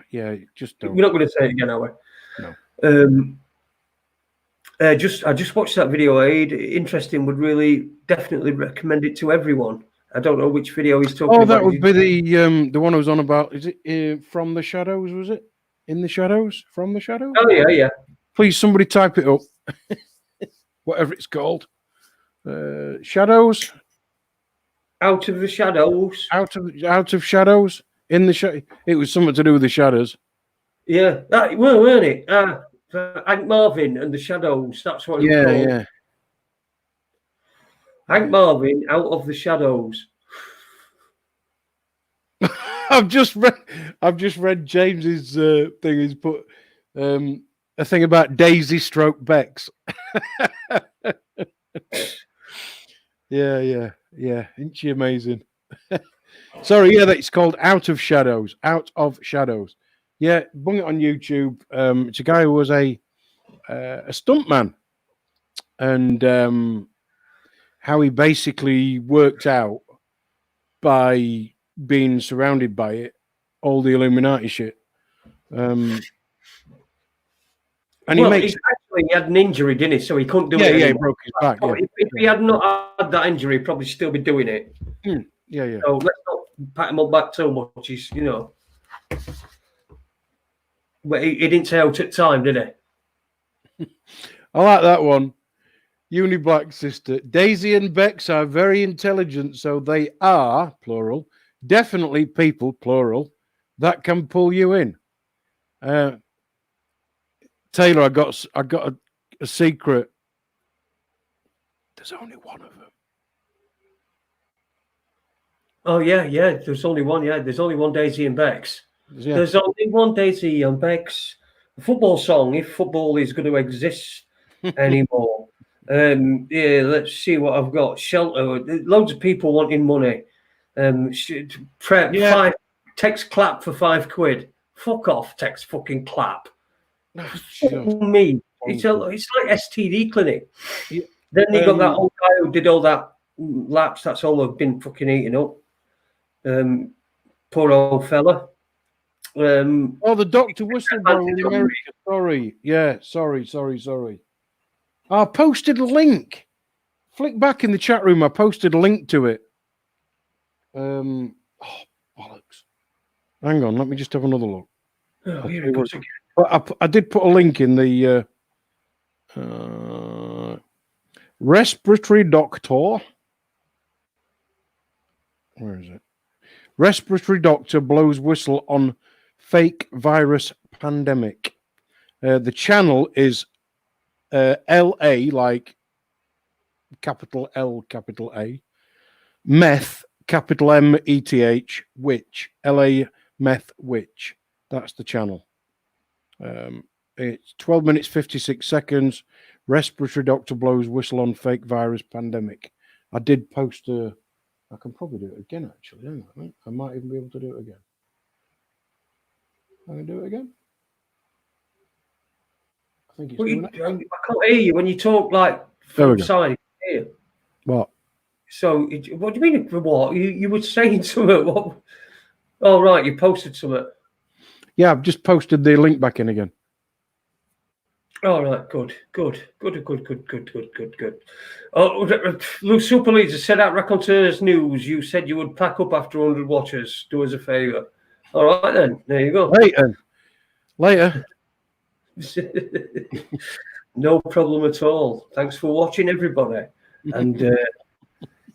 S2: just don't.
S1: We're not going to say it again, are we?
S2: No.
S1: I just watched that video, Aid. Interesting, would really definitely recommend it to everyone. I don't know which video he's talking about.
S2: Oh, that would be the one I was on about. Is it From the Shadows, was it? In the Shadows? From the Shadows?
S1: Oh, yeah.
S2: Please, somebody type it up. Whatever it's called. Shadows?
S1: Out of the Shadows.
S2: Out of Shadows? In the it was something to do with the shadows.
S1: Yeah, that weren't it? Hank Marvin and the Shadows. That's what it was called.
S2: Yeah.
S1: Hank Marvin, Out of the Shadows.
S2: I've just read James's thing. He's put a thing about Daisy stroke Bex. yeah. Isn't she amazing? Sorry, yeah, that's called Out of Shadows. Out of Shadows. Yeah, bung it on YouTube. It's a guy who was a stuntman, and how he basically worked out by being surrounded by it, all the Illuminati shit. And he
S1: had an injury, didn't he? So he couldn't do it.
S2: Yeah, he broke his back. Yeah.
S1: If he had not had that injury, he'd probably still be doing it.
S2: Yeah.
S1: So let's not pat him on back too much. He's, but he didn't say out at time, did he?
S2: I like that one. Uni Black Sister. Daisy and Bex are very intelligent, so they are, plural, definitely people, plural, that can pull you in. Taylor, I got a secret. There's only one of them.
S1: Oh yeah. There's only one. Yeah, there's only one Daisy and Bex.
S2: Yeah.
S1: There's only one Daisy and Bex. A football song, if football is going to exist anymore. Let's see what I've got. Shelter. Loads of people wanting money. Text clap for £5. Fuck off. Text fucking clap. Fuck me. It's like STD clinic. Yeah. Then you got that old guy who did all that laps. That's all I've been fucking eating up. Poor old fella.
S2: The Dr. Whistleblower in America. Sorry. Yeah, sorry. I posted a link. Flick back in the chat room. I posted a link to it. Bollocks. Hang on, let me just have another look.
S1: Oh, here it goes again.
S2: I did put a link in the respiratory doctor. Where is it? Respiratory doctor blows whistle on fake virus pandemic. The channel is LA, like capital L, capital A, meth, capital METH, witch, LA meth witch. That's the channel. It's 12 minutes 56 seconds. Respiratory doctor blows whistle on fake virus pandemic. I did post I can probably do it again, actually. Hang on, I might even be able to do it again. I can do it again. I think it's
S1: I can't hear you when you talk like from side.
S2: What?
S1: So, what do you mean for what? You were saying something? What? Oh, right, you posted something.
S2: Yeah, I've just posted the link back in again.
S1: All right, good. Oh, Super Leader said at Raconteurs News, you said you would pack up after 100 watches. Do us a favour. All right, then. There you go.
S2: Later.
S1: No problem at all. Thanks for watching, everybody. And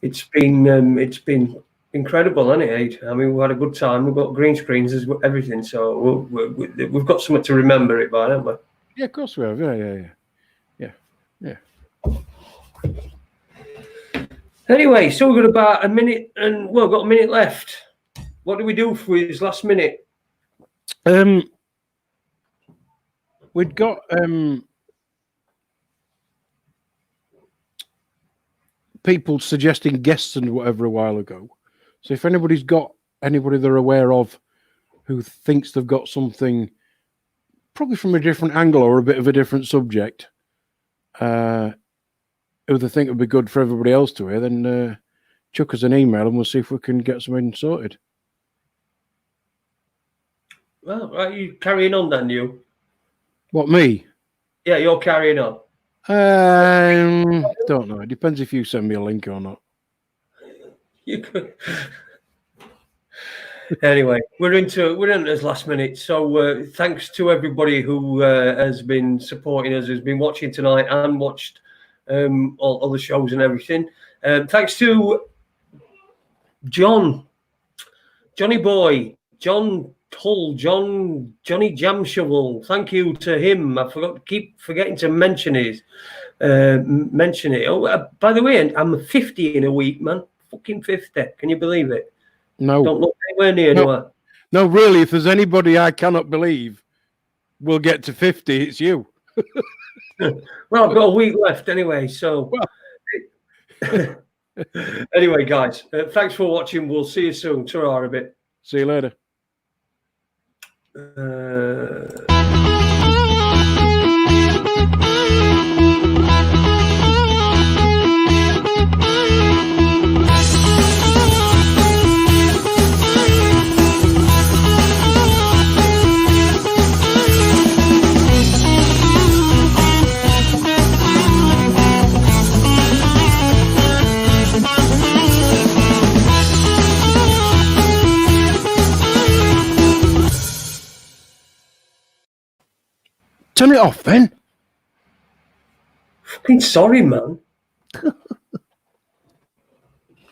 S1: it's been incredible, hasn't it, Aid? I mean, we had a good time. We've got green screens as everything, so we've got something to remember it by, haven't we?
S2: Yeah, of course we have. Yeah.
S1: Anyway, so we've got about a minute, and we've got a minute left. What do we do for his last minute?
S2: We'd got people suggesting guests and whatever a while ago. So if anybody's got anybody they're aware of who thinks they've got something probably from a different angle or a bit of a different subject, who they think would be good for everybody else to hear, then chuck us an email and we'll see if we can get something sorted.
S1: Well, right, you carrying on then, you?
S2: What, me?
S1: Yeah, you're carrying on.
S2: Don't know. It depends if you send me a link or not.
S1: You could. Anyway, we're into this last minute. So thanks to everybody who has been supporting us, has been watching tonight and watched all the shows and everything. Thanks to Johnny Boy, John Hull, Johnny Jamshovel. Thank you to him. I keep forgetting to mention it. Oh, by the way, I'm 50 in a week, man. Fucking 50. Can you believe it?
S2: No.
S1: Don't look anywhere near anywhere.
S2: No, really, if there's anybody I cannot believe will get to 50, it's you.
S1: Well, I've got a week left anyway, so... Well. Anyway, guys, thanks for watching. We'll see you soon. Ta-ra a bit.
S2: See you later. Turn it off, then.
S1: Fucking sorry, man.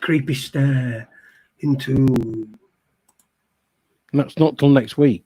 S1: Creepy stare into...
S2: That's not till next week.